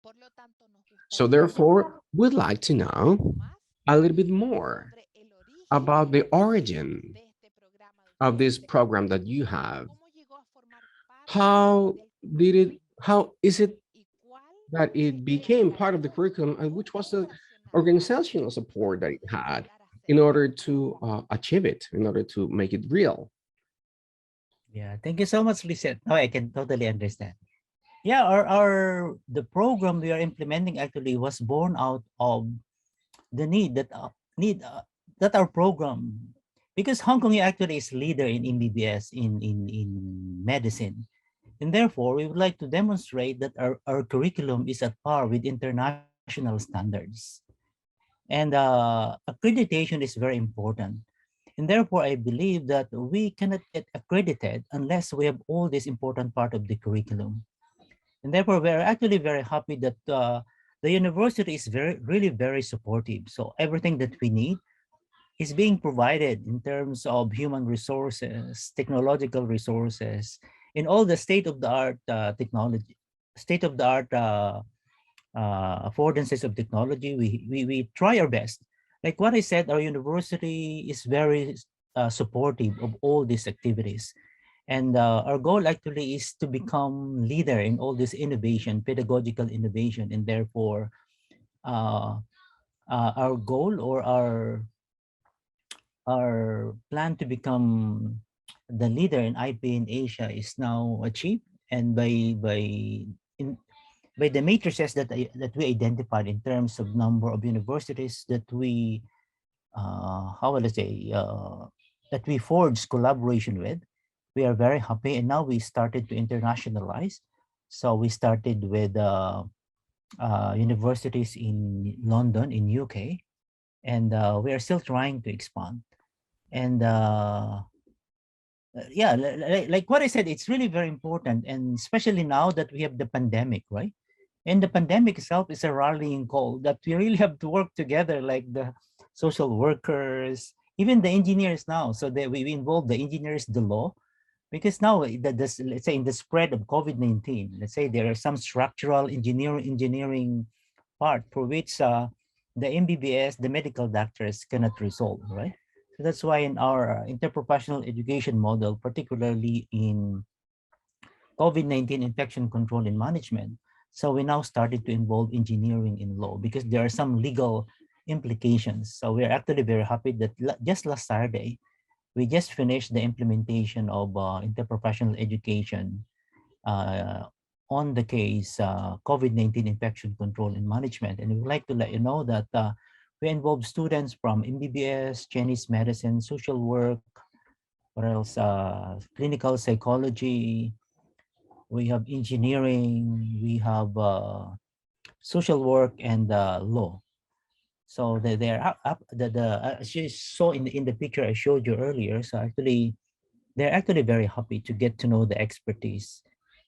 Por lo tanto, nos So gustaría therefore, we'd like to know más a little bit more sobre el origen about the origin de este programa de of this ustedes. program that you have. ¿Cómo llegó a formar parte How del did it, how is it y cuál that fue it el became part of the curriculum, and which was the organizational support that it had in order to achieve it, in order to make it real? Yeah, thank you so much, Lisette. Now I can totally understand. Yeah, the program we are implementing actually was born out of the need that our program, because Hong Kong actually is leader in MBBS in medicine, and therefore we would like to demonstrate that our curriculum is at par with international standards, and accreditation is very important. And therefore, I believe that we cannot get accredited unless we have all this important part of the curriculum. And therefore, we're actually very happy that the university is really very supportive. So everything that we need is being provided in terms of human resources, technological resources, in all the state-of-the-art technology, state-of-the-art affordances of technology. We try our best. Like what I said, our university is very supportive of all these activities. And our goal actually is to become leader in all this innovation, pedagogical innovation, and therefore uh, our goal or our plan to become the leader in IP in Asia is now achieved, and in by the matrices that we identified in terms of number of universities that we how will I say that we forged collaboration with, we are very happy, and now we started to internationalize. So we started with universities in London, in UK, and we are still trying to expand. And yeah, like what I said, it's really very important, and especially now that we have the pandemic, right? And the pandemic itself is a rallying call that we really have to work together, like the social workers, even the engineers now. So that we involve the engineers, the law, because now let's say in the spread of COVID-19, let's say there are some structural engineering part for which the MBBS, the medical doctors cannot resolve, right? So that's why in our interprofessional education model, particularly in COVID-19 infection control and management, so we now started to involve engineering in law because there are some legal implications. So we're actually very happy that just last Saturday, we just finished the implementation of interprofessional education on the case COVID-19 infection control and management. And we would like to let you know that we involve students from MBBS, Chinese medicine, social work, what else? Clinical psychology. We have engineering. We have social work and law. So they're up as you saw in the picture I showed you earlier. So actually, they're actually very happy to get to know the expertise.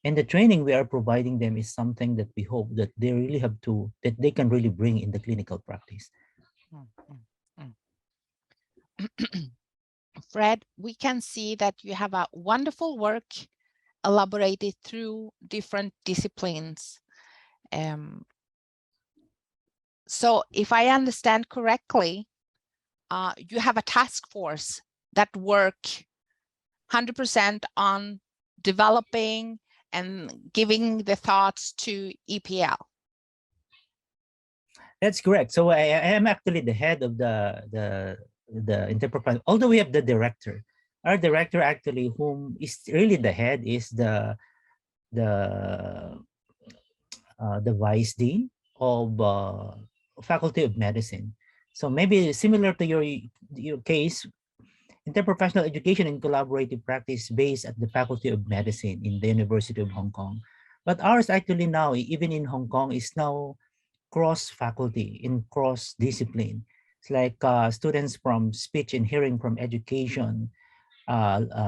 And the training we are providing them is something that we hope that they really have to, that they can really bring in the clinical practice. Fred, we can see that you have a wonderful work elaborated through different disciplines. So if I understand correctly, you have a task force that work 100% on developing and giving the thoughts to EPL. That's correct. So I am actually the head of the Interprofessional, although we have the director. Our director actually, whom is really the head, is the vice dean of Faculty of Medicine. So maybe similar to your case, interprofessional education and collaborative practice based at the Faculty of Medicine in the University of Hong Kong. But ours actually now, even in Hong Kong, is now cross-faculty, in cross-discipline. It's like students from speech and hearing, from education,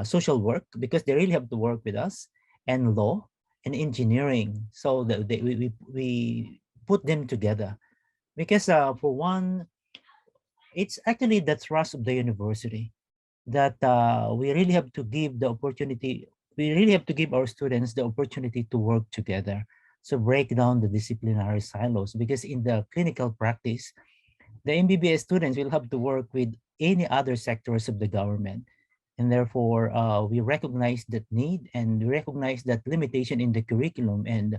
social work, because they really have to work with us, and law and engineering. So that we put them together because for one, it's actually the trust of the university that we really have to give the opportunity. We really have to give our students the opportunity to work together. So break down the disciplinary silos, because in the clinical practice, the MBBS students will have to work with any other sectors of the government. And therefore, we recognize that need, and we recognize that limitation in the curriculum. And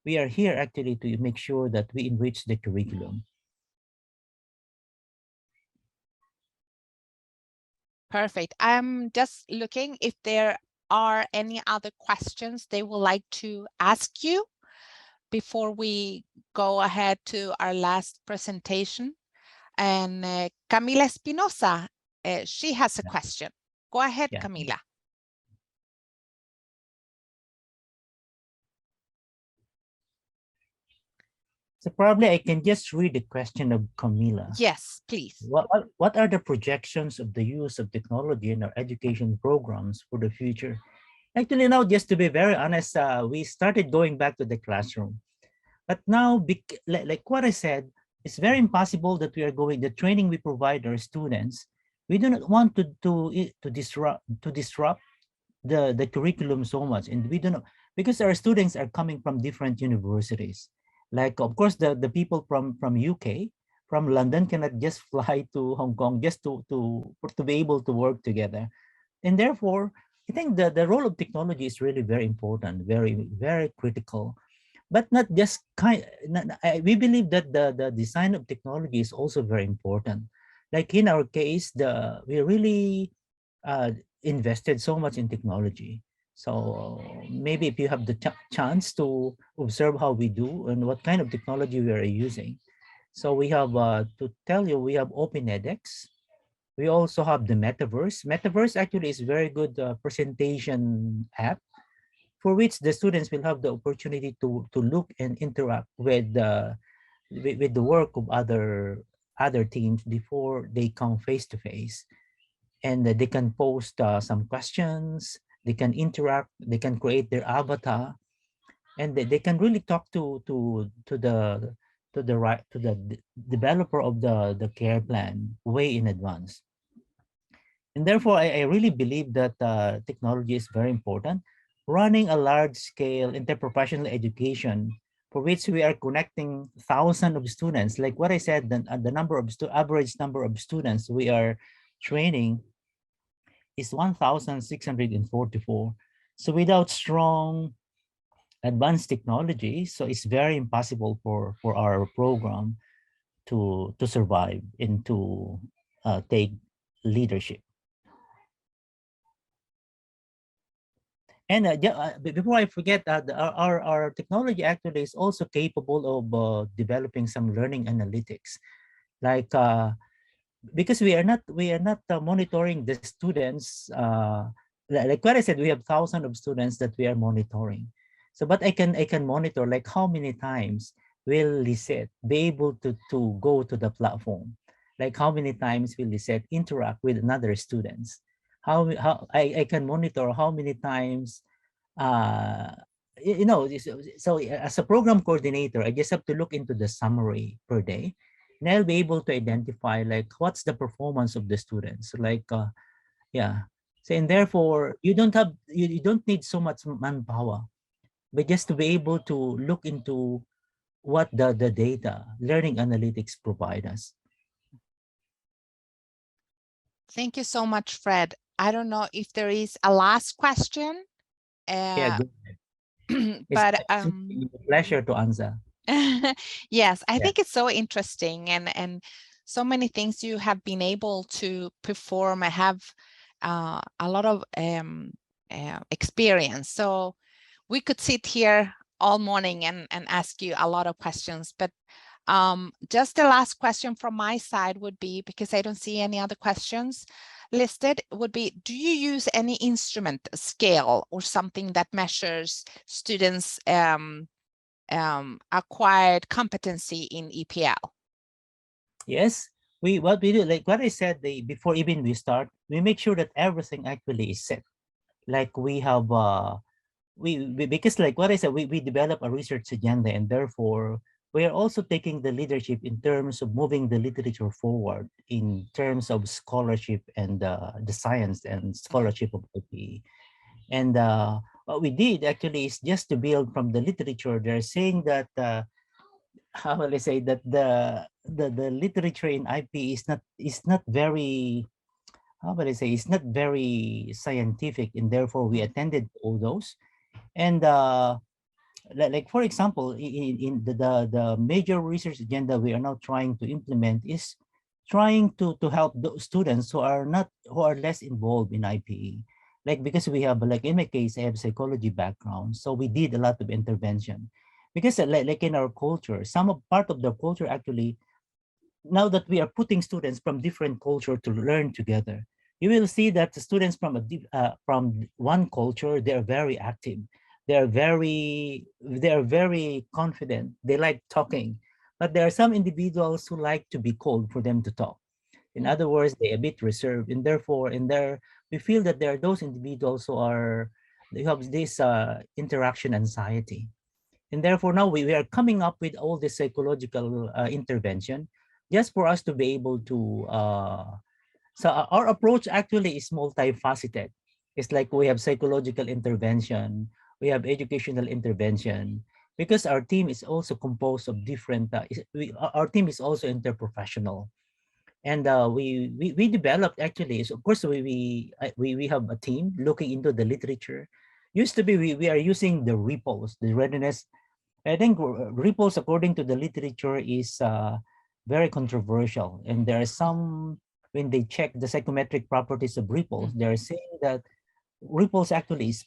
we are here actually to make sure that we enrich the curriculum. Perfect. I'm just looking if there are any other questions they would like to ask you before we go ahead to our last presentation. And Camila Espinosa, she has a question. Go ahead, Yeah. Camila. So probably I can just read the question of Camila. Yes, please. What are the projections of the use of technology in our education programs for the future? Actually, now, just to be very honest, we started going back to the classroom. But now, like what I said, it's very impossible that we are going, the training we provide our students, we do not want to disrupt the curriculum so much. And we don't know, because our students are coming from different universities. Like, of course, the people from UK, from London cannot just fly to Hong Kong just to be able to work together. And therefore, I think the role of technology is really very important, very, very critical. But not just we believe that the design of technology is also very important. Like in our case, we really uh, invested so much in technology. So maybe if you have the chance to observe how we do and what kind of technology we are using. So we have, to tell you, we have Open edX. We also have the Metaverse. Metaverse actually is very good presentation app for which the students will have the opportunity to look and interact with the work of other teams before they come face to face. And they can post some questions, they can interact, they can create their avatar, and they can really talk to the developer of the care plan way in advance. And therefore, I really believe that technology is very important. Running a large-scale interprofessional education for which we are connecting thousands of students, like what I said, the number of average number of students we are training is 1,644. So without strong advanced technology, so it's very impossible for our program to survive and to take leadership. And before I forget, our technology actually is also capable of developing some learning analytics, like because we are not monitoring the students. Like what I said, we have thousands of students that we are monitoring. So, but I can monitor like how many times will Lisette be able to go to the platform, like how many times will Lisette interact with another students. How I can monitor how many times uh so as a program coordinator, I just have to look into the summary per day, and I'll be able to identify like what's the performance of the students, like yeah. So, and therefore you don't need so much manpower, but just to be able to look into what the data learning analytics provide us. Thank you so much, Fred. I don't know if there is a last question. Yeah, good. But It's a pleasure to answer. yes, I Yeah. think it's so interesting, and so many things you have been able to perform. I have a lot of experience, so we could sit here all morning and ask you a lot of questions. But just the last question from my side would be, because I don't see any other questions listed, would be, do you use any instrument, scale, or something that measures students' acquired competency in EPL? Yes, what we do, like what I said before even we start, we make sure that everything actually is set. Like we have we because like what I said, we develop a research agenda, and therefore we are also taking the leadership in terms of moving the literature forward in terms of scholarship and the science and scholarship of IPE. And what we did actually is just to build from the literature. They're saying that how will I say that the literature in IP is not very, how will I say, it's not very scientific, and therefore we attended all those. And like for example, in the major research agenda we are now trying to implement is trying to help those students who are less involved in IPE. Like because we have, like in my case, I have psychology background, so we did a lot of intervention. Because like in our culture, part of the culture actually, now that we are putting students from different culture to learn together, you will see that the students from one culture, they are very active, they are very confident, they like talking, but there are some individuals who like to be cold for them to talk. In other words, they're a bit reserved, and therefore we feel that there are those individuals they have this interaction anxiety. And therefore now we are coming up with all this psychological intervention just for us to be able to, so our approach actually is multifaceted. It's like we have psychological intervention, we have educational intervention, because our team is also composed of different, our team is also interprofessional. And we developed actually, so of course we have a team looking into the literature. Used to be we are using the repos, the readiness. I think repos, according to the literature, is very controversial. And there are some, when they check the psychometric properties of repos, they're saying that repos actually is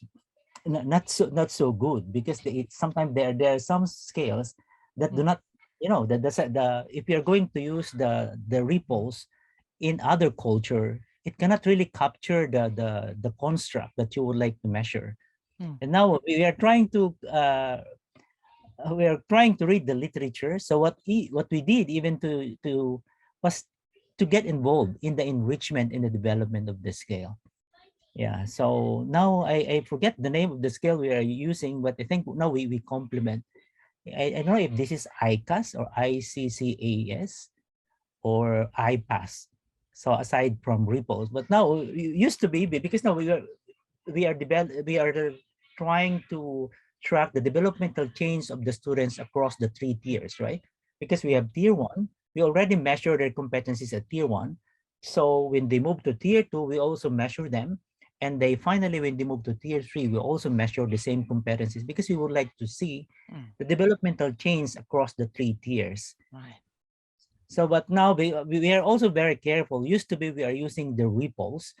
not so good, because sometimes there are some scales that do not, if you're going to use the repos in other culture, it cannot really capture the construct that you would like to measure. And now we are trying to read the literature. So what we did, even was to get involved in the enrichment and the development of the scale. Yeah. So now I forget the name of the scale we are using, but I think now we complement. I don't know if this is ICAS or ICCAS or IPAS. So aside from repos, but now it used to be, because now we are trying to track the developmental change of the students across the 3 tiers, right? Because we have tier 1, we already measure their competencies at tier 1. So when they move to tier 2, we also measure them. And finally, when they move to tier 3, we also measure the same competencies, because we would like to see the developmental change across the 3 tiers. Right. So, but now we are also very careful. Used to be we are using the repos.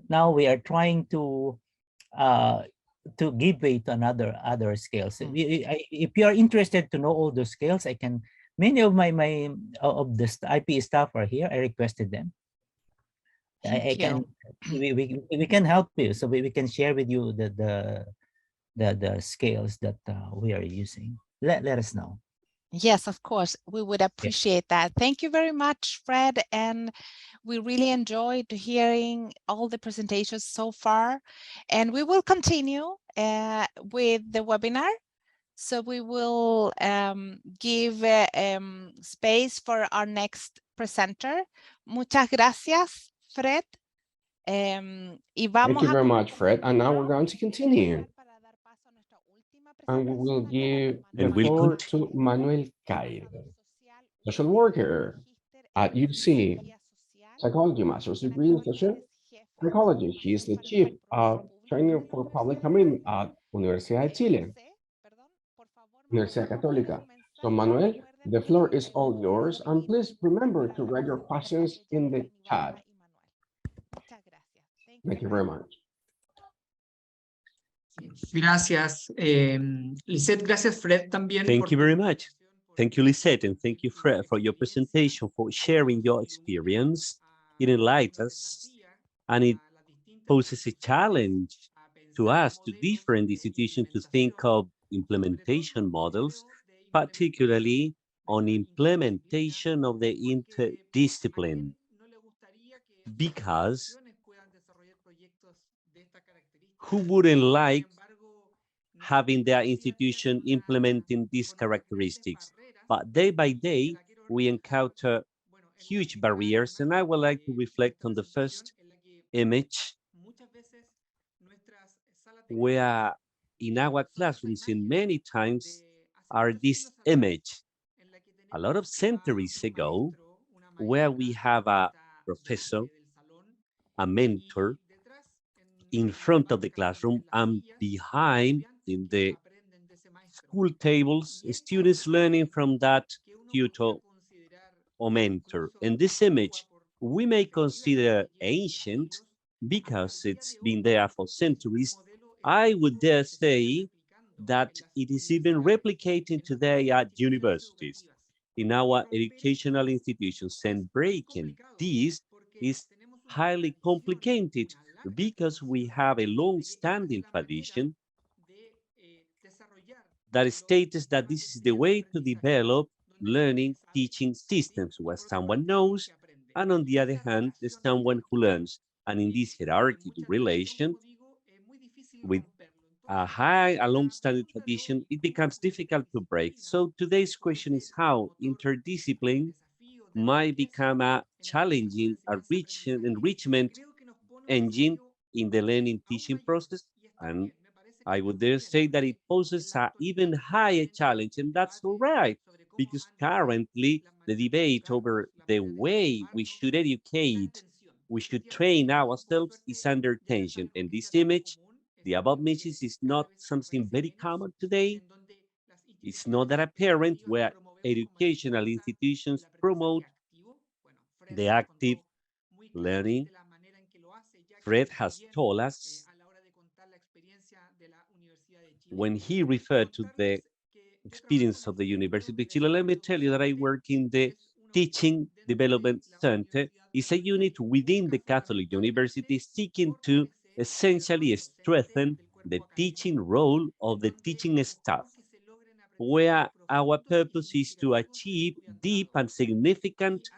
Now we are trying to give way to other scales. If you are interested to know all those scales, many of my of the IP staff are here. I requested them. I can we can help you, so we can share with you the scales that we are using. Let us know. Yes, of course, we would appreciate that. Thank you very much, Fred. And we really enjoyed hearing all the presentations so far. And we will continue with the webinar. So we will give space for our next presenter. Muchas gracias, Fred. Thank you very much, Fred. And now we're going to continue. And we will give the floor to Manuel Cairo, social worker at UC, psychology master's degree in social psychology. He is the chief of training for public commitment at Universidad de Chile, Universidad Católica. So Manuel, the floor is all yours, and please remember to write your questions in the chat. Thank you very much. Gracias, Lisette. Gracias, Fred, también. Thank you very much. Thank you, Lisette, and thank you, Fred, for your presentation, for sharing your experience. It enlightens us, and it poses a challenge to us, to different institutions, to think of implementation models particularly on implementation of the interdiscipline, because who wouldn't like having their institution implementing these characteristics? But day by day, we encounter huge barriers, and I would like to reflect on the first image, where in our classrooms in many times are this image a lot of centuries ago, where we have a professor, a mentor in front of the classroom, and behind in the school tables, students learning from that tutor or mentor. And this image we may consider ancient because it's been there for centuries. I would dare say that it is even replicating today at universities, in our educational institutions, and breaking this is highly complicated because we have a long-standing tradition that states that this is the way to develop learning teaching systems, where someone knows, and on the other hand, there's someone who learns. And in this hierarchical relation, with a long-standing tradition, it becomes difficult to break. So today's question is how interdiscipline might become a challenging, a rich enrichment engine in the learning teaching process. And I would dare say that it poses an even higher challenge, and that's all right, because currently the debate over the way we should educate, we should train ourselves is under tension. And this image, the above message, is not something very common today. It's not that apparent where educational institutions promote the active learning. Fred has told us when he referred to the experience of the University of Chile. Let me tell you that I work in the Teaching Development Center. It's a unit within the Catholic University seeking to essentially strengthen the teaching role of the teaching staff, where our purpose is to achieve deep and significant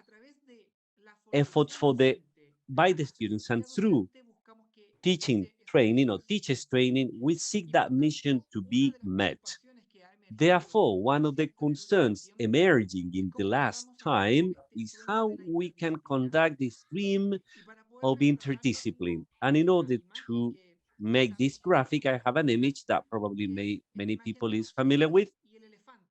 efforts by the students, and through teaching training or teachers training, we seek that mission to be met. Therefore, one of the concerns emerging in the last time is how we can conduct the stream of interdiscipline. And in order to make this graphic, I have an image that probably many people is familiar with,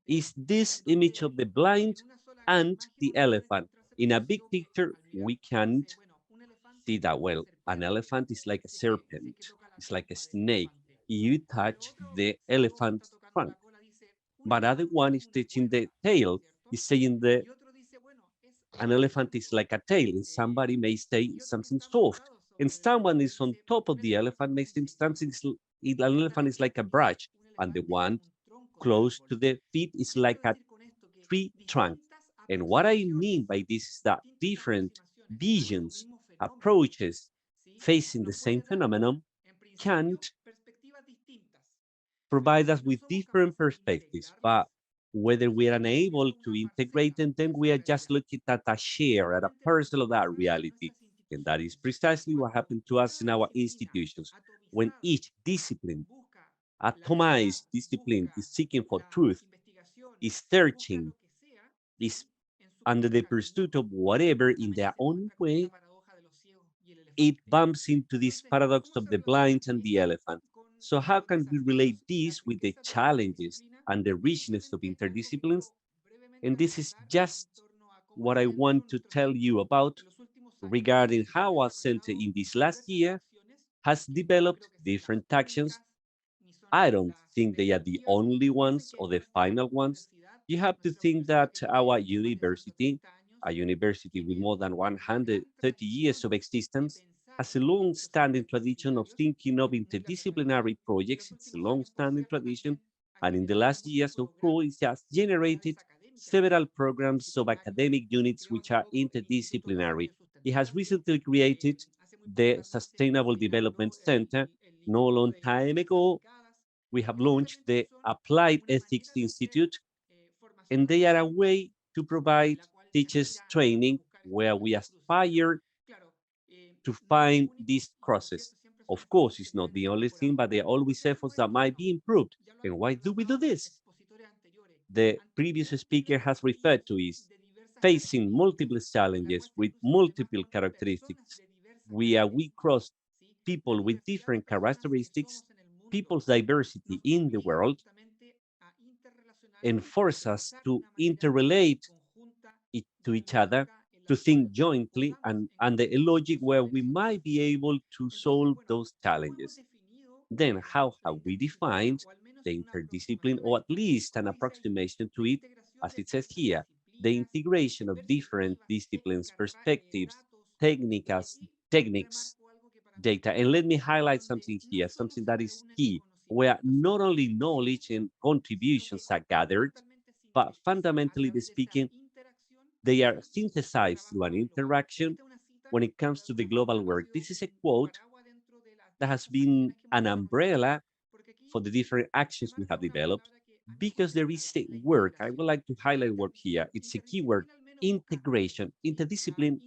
is this image of the blind and the elephant. In a big picture, we can't see that well. An elephant is like a serpent, it's like a snake. You touch the elephant's trunk, but other one is touching the tail, is saying the an elephant is like a tail, and somebody may say something soft, and someone is on top of the elephant may say something, an elephant is like a brush, and the one close to the feet is like a tree trunk. And what I mean by this is that different visions, approaches facing the same phenomenon can't provide us with different perspectives, but whether we are unable to integrate them, then we are just looking at a share, at a parcel of that reality. And that is precisely what happened to us in our institutions. When each discipline, atomized discipline, is seeking for truth, is searching, is under the pursuit of whatever in their own way, it bumps into this paradox of the blind and the elephant. So how can we relate this with the challenges and the richness of interdisciplines? And this is just what I want to tell you about regarding how our center in this last year has developed different actions. I don't think they are the only ones or the final ones. You have to think that our university, a university with more than 130 years of existence, has a long-standing tradition of thinking of interdisciplinary projects. It's a long-standing tradition. And in the last years, of course, it has generated several programs of academic units which are interdisciplinary. It has recently created the Sustainable Development Center. No long time ago, we have launched the Applied Ethics Institute, and they are a way to provide teachers training where we aspire to find this process. Of course, it's not the only thing, but there are always efforts that might be improved. And why do we do this? The previous speaker has referred to is facing multiple challenges with multiple characteristics, where we cross people with different characteristics, people's diversity in the world, and force us to interrelate to each other, to think jointly, and the logic where we might be able to solve those challenges. Then how have we defined the interdiscipline, or at least an approximation to it, as it says here, the integration of different disciplines, perspectives, techniques, data. And let me highlight something here, something that is key, where not only knowledge and contributions are gathered, but fundamentally speaking, they are synthesized through an interaction when it comes to the global work. This is a quote that has been an umbrella for the different actions we have developed, because there is a work. I would like to highlight word here. It's a keyword: integration. Interdiscipline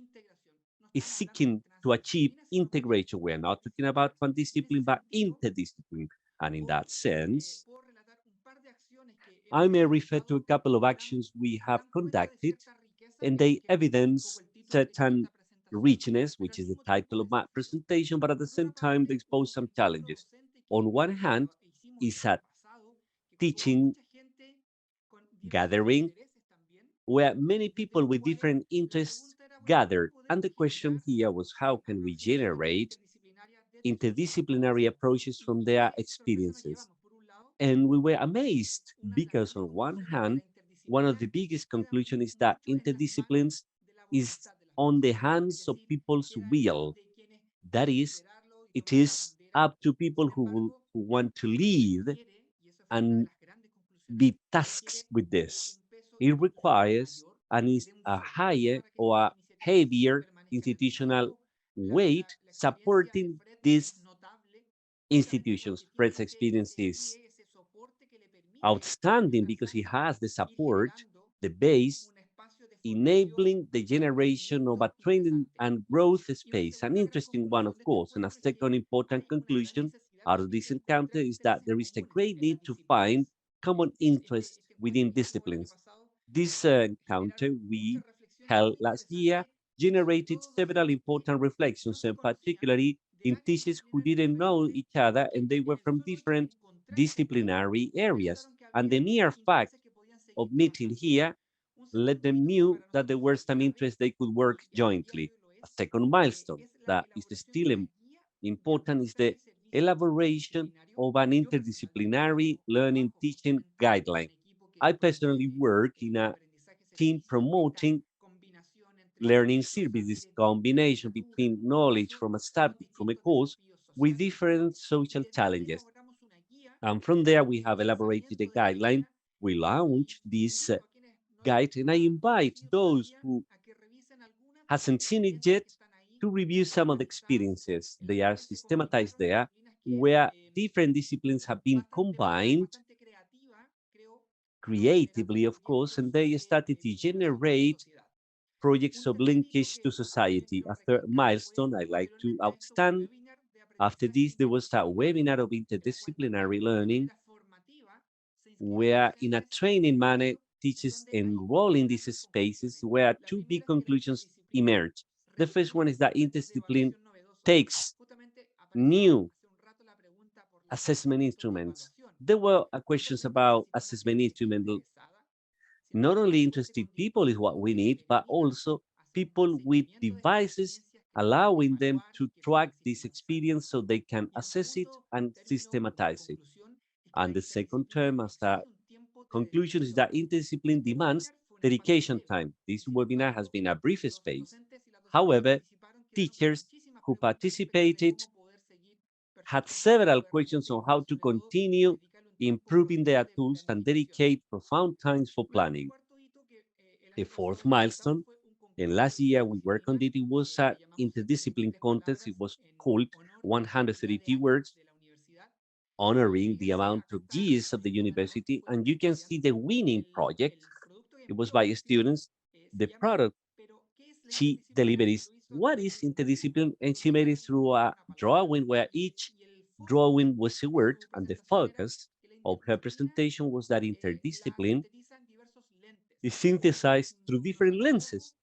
is seeking to achieve integration. We're not talking about one discipline, but interdiscipline. And in that sense, I may refer to a couple of actions we have conducted, and they evidence certain richness, which is the title of my presentation, but at the same time, they expose some challenges. On one hand, is a teaching gathering where many people with different interests gathered. And the question here was, how can we generate interdisciplinary approaches from their experiences? And we were amazed because on one hand, one of the biggest conclusions is that interdisciplines is on the hands of people's will. That is, it is up to people who want to lead and be tasked with this. It requires a higher or a heavier institutional weight supporting these institutions. Fred's experience is outstanding because he has the support, the base, enabling the generation of a training and growth space. An interesting one, of course, and a second important conclusion out of this encounter is that there is a great need to find common interests within disciplines. This encounter we held last year generated several important reflections, and particularly in teachers who didn't know each other and they were from different disciplinary areas. And the mere fact of meeting here let them knew that there were some interests they could work jointly. A second milestone that is still important is the elaboration of an interdisciplinary learning teaching guideline. I personally work in a team promoting learning services combination between knowledge from a subject, from a course, with different social challenges. And from there, we have elaborated a guideline. We launched this guide, and I invite those who hasn't seen it yet to review some of the experiences. They are systematized there, where different disciplines have been combined creatively, of course, and they started to generate projects of linkage to society. A third milestone I like to outstand. After this, there was a webinar of interdisciplinary learning, where in a training manner, teachers enroll in these spaces where two big conclusions emerge. The first one is that interdiscipline takes new assessment instruments. There were questions about assessment instruments. Not only interested people is what we need, but also people with devices allowing them to track this experience so they can assess it and systematize it. And the second term, as a conclusion, is that interdiscipline demands dedication time. This webinar has been a brief space. However, teachers who participated had several questions on how to continue improving their tools and dedicate profound times for planning. The fourth milestone, and last year we worked on it, it was an interdiscipline contest. It was called 130 words, honoring the amount of years of the university. And you can see the winning project it was by students. The product she delivered is what is interdiscipline, and she made it through a drawing where each drawing was a word, and the focus of her presentation was that interdiscipline is synthesized through different lenses,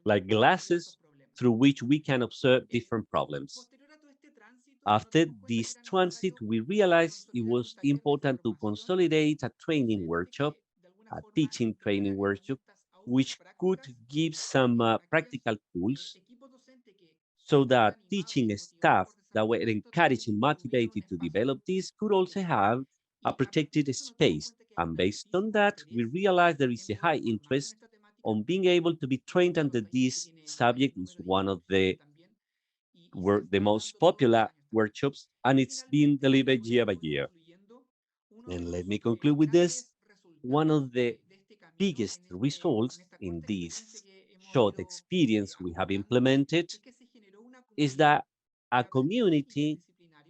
like glasses through which we can observe different problems. After this transit, we realized it was important to consolidate a training workshop, a teaching training workshop, which could give some practical tools so that teaching staff that were encouraged and motivated to develop this could also have a protected space. And based on that, we realized there is a high interest on being able to be trained under this subject. Is one of the most popular workshops, and it's being delivered year by year. And let me conclude with this. One of the biggest results in this short experience we have implemented is that a community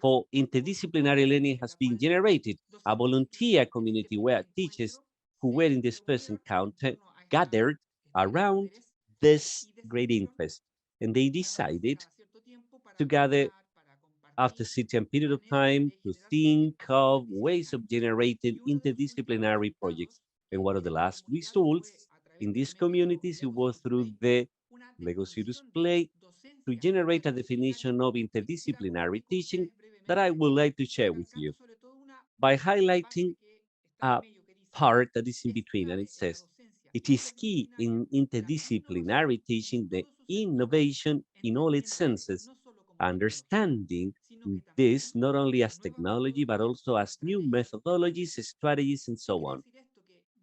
for interdisciplinary learning has been generated, a volunteer community where teachers who were in this first encounter gathered around this great interest. And they decided to gather after a certain period of time to think of ways of generating interdisciplinary projects. And one of the last results in these communities, it was through the Lego Serious Play to generate a definition of interdisciplinary teaching that I would like to share with you by highlighting a part that is in between, and it says, it is key in interdisciplinary teaching the innovation in all its senses, understanding this not only as technology, but also as new methodologies, strategies, and so on.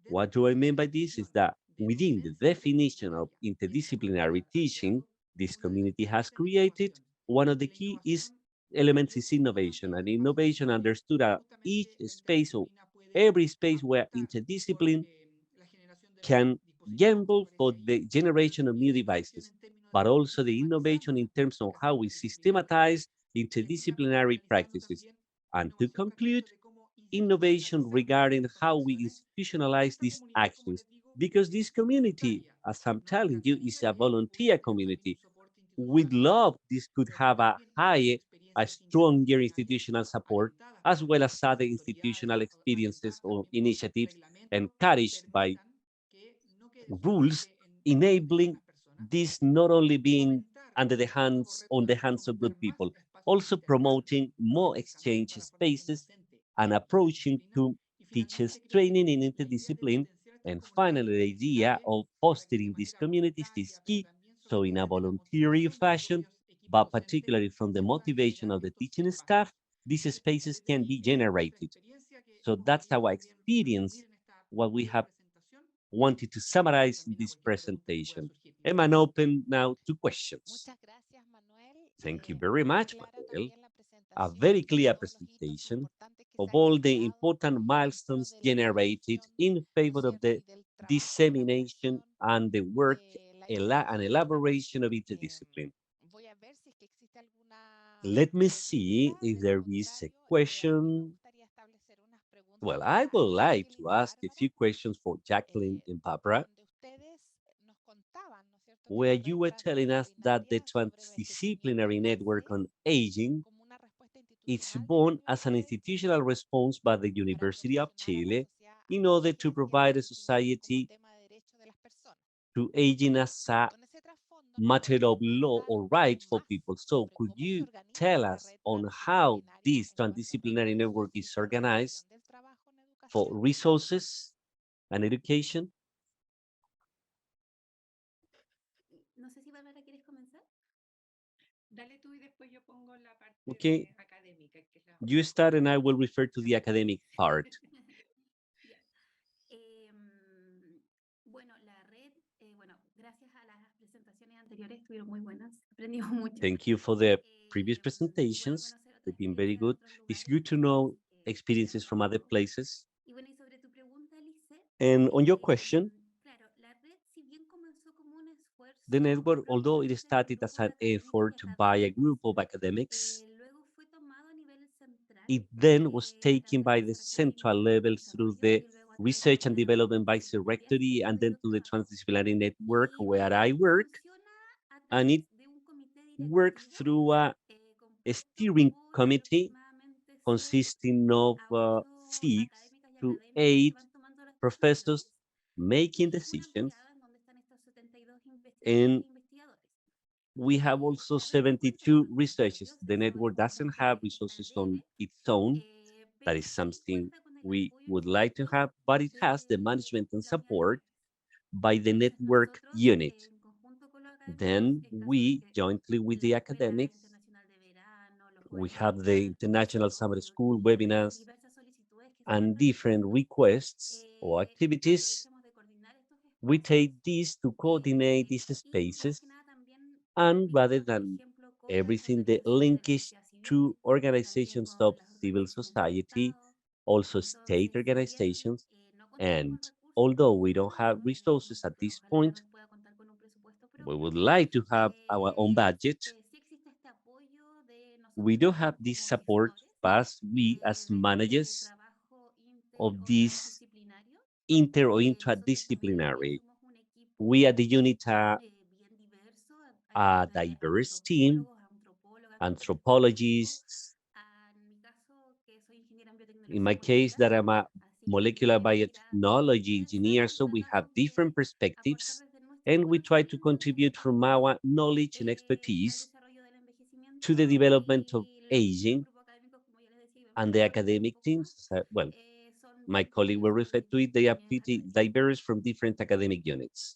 What do I mean by this is that within the definition of interdisciplinary teaching, this community has created, one of the key is elements is innovation, and innovation understood at each space or every space where interdiscipline can gamble for the generation of new devices, but also the innovation in terms of how we systematize interdisciplinary practices. And to conclude, innovation regarding how we institutionalize these actions, because this community, as I'm telling you, is a volunteer community. We'd love this could have a higher, a stronger institutional support, as well as other institutional experiences or initiatives encouraged by rules enabling this not only being under the hands on the hands of good people, also promoting more exchange spaces and approaching to teachers training in interdiscipline. And finally, the idea of fostering these communities is key. So in a voluntary fashion, but particularly from the motivation of the teaching staff, these spaces can be generated. So that's our experience, what we have wanted to summarize in this presentation. And I'm open now to questions. Muchas gracias, Manuel. Thank you very Muy much, clara Manuel. también la A presentación very y clear todos los hitos presentation importantes que of se han all the generado important en pro milestones de la generated difusión, in ¿no es favor of cierto? the Y del trabajo de dissemination elaboración and the work de la and interdisciplina. elaboration of interdiscipline. Voy a ver si es que existe alguna Let me see pregunta. if De lo there is a contrario, a mí me question. gustaría establecer unas preguntas Well, I a would like Jacqueline to y a ask a Bárbara, few questions for Jacqueline and Barbara, donde ustedes nos contaban, ¿no es cierto?, que where la you red were telling us that the transdisciplinaria sobre envejecimiento transdisciplinary network nace on aging como una respuesta is institucional de la born as an Universidad de institutional Chile response by the para University of aproximar a la Chile sociedad in al order to eje y el provide a envejecimiento como society tema de derecho de las personas. to aging as a Con ese trasfondo, ¿nos matter podrían of law contar or un poco right for más people. So sobre could cómo se you organiza tell esta us red on how transdisciplinaria this en cuanto a transdisciplinary network recursos y is organized coordinación del trabajo en for educación? resources and education? No sé si Bárbara quieres comenzar. Dale tú y después yo pongo la parte Okay, académica, que es la you start and I will refer to the academic part. Ya. Bueno, la red, bueno, gracias a las presentaciones anteriores, estuvieron muy buenas, aprendimos mucho. Thank you for the previous Es bueno presentations. conocer otras They've been very experiencias de good. otros It's lugares good to donde know se llevan experiences a from cabo other cosas. places. Y bueno, y sobre tu pregunta, Lice, And on your question, claro, la red, si bien comenzó como un the esfuerzo network, although it propiamente de un started as grupo de an académicos effort y by a académicos, group of academics, luego fue tomado a nivel central it then was a taken través del by the Observatorio central Chileno del level through Desarrollo the y luego a research and development vice rectory, and then to the transdisciplinary network where I work. And it works through a steering committee consisting of 6 to 8 professors making decisions. And we have also 72 researchers. The network doesn't have resources on its own. That is something we would like to have, but it has the management and support by the network unit. Then we, jointly with the academics, we have the International Summer School webinars and different requests or activities. We take these to coordinate these spaces, and rather than everything, the linkage to organizations of civil society, also state organizations, and although we don't have resources at this point, we would like to have our own budget. We do have this support, but we as managers of this inter or intradisciplinary, we at the unit are a diverse team, anthropologists. In my case, that I'm a molecular biotechnology engineer, so we have different perspectives, and we try to contribute from our knowledge and expertise to the development of aging. And the academic teams, well, my colleague will refer to it, they are pretty diverse from different academic units.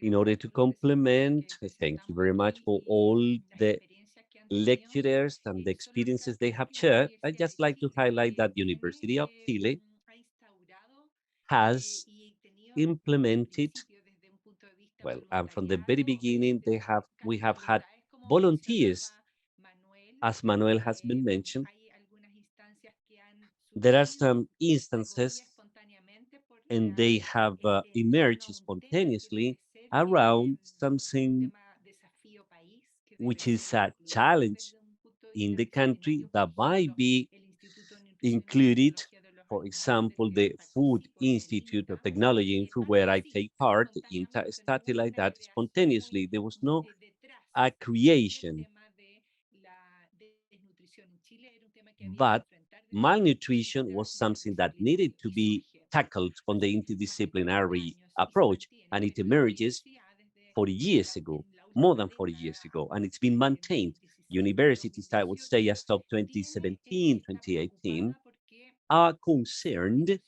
In order to complement, thank you very much for all the lecturers and the experiences they have shared. I'd just like to highlight that University of Chile has implemented, well, and from the very beginning, we have had volunteers, as Manuel has been mentioned. There are some instances, and they have emerged spontaneously around something which is a challenge in the country that might be included. For example, the Food Institute of Technology in Food, where I take part, started like that spontaneously. There was no creation, but malnutrition was something that needed to be tackled from the interdisciplinary approach, and it emerges 40 years ago, more than 40 years ago, and it's been maintained. Universities, I would say, as of 2017, 2018, are concerned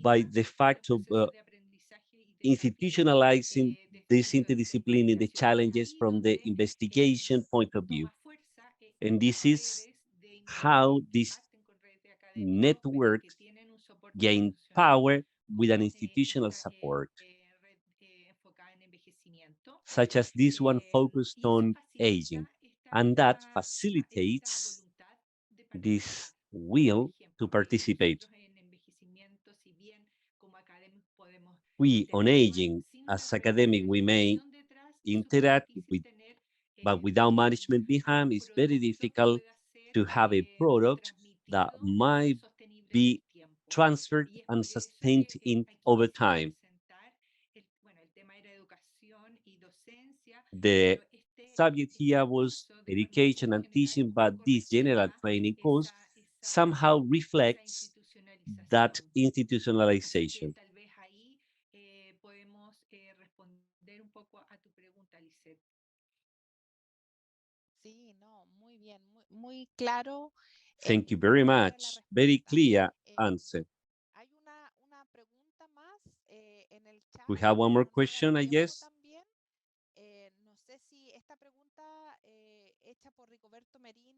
by the fact of institutionalizing this interdiscipline in the challenges from the investigation point of view. And this is how these networks gain power with an institutional support, such as this one focused on aging, and that facilitates this will to participate. We on aging, as academic, we may interact with, but without management behind, it's very difficult to have a product that might be transferred and sustained in over time. The subject here was education and teaching, but this general training course somehow reflects that institutionalization. Sí, no, muy bien, muy claro. Thank you very Toda la much. Very respuesta. clear answer. Hay una pregunta más en el We chat have one more por question, I tiempo guess. también. No sé si esta pregunta hecha por Rigoberto Merino,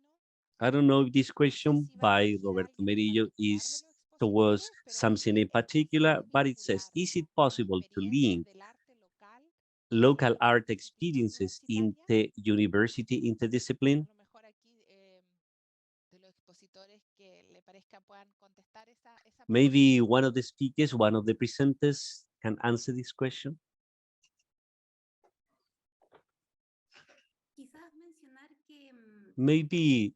I don't know if this no sé question si va by dirigida a Roberto alguien en Merillo particular de is los towards expositores, pero something in es particular, posible but it says, vincular is it las possible to experiencias link del arte local local con art las disciplinas experiences in universitarias? the university interdiscipline? A lo mejor aquí de los expositores que le parezca puedan contestar esa pregunta. Maybe one of the speakers, one of the presenters can answer this question. Maybe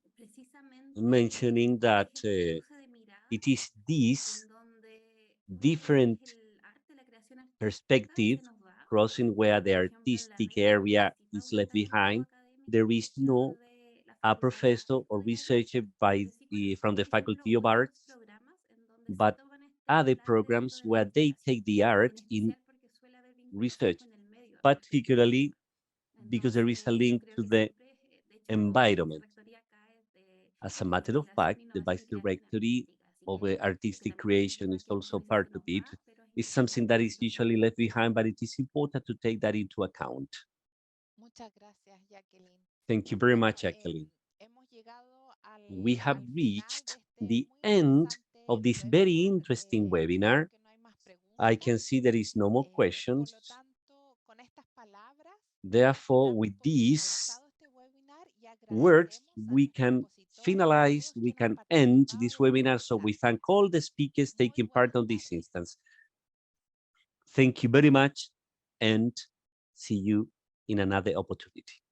mentioning that it is this different perspective crossing where the artistic area is left behind. There is no a professor or researcher from the Faculty of Arts, but other programs where they take the art in research, particularly because there is a link to the environment. As a matter of fact, the Vice Directory of the Artistic Creation is also part of it. It's something that is usually left behind, but it is important to take that into account. Muchas gracias, Jacqueline. Thank you very Bueno, much, Jacqueline. hemos llegado We have al final reached de este the muy end of interesante this very webinar. interesting Veo webinar. que no hay más I can preguntas. see there is no more Por questions. lo tanto, con estas palabras, Therefore, damos with por these finalizado este webinar y words, agradecemos a we nuestros can expositores, a finalize, todos we quienes han can end participado this de esta webinar. So we charla. thank all the speakers Muy taking buenas part on this tardes. instance. Thank you very much and see you in another opportunity.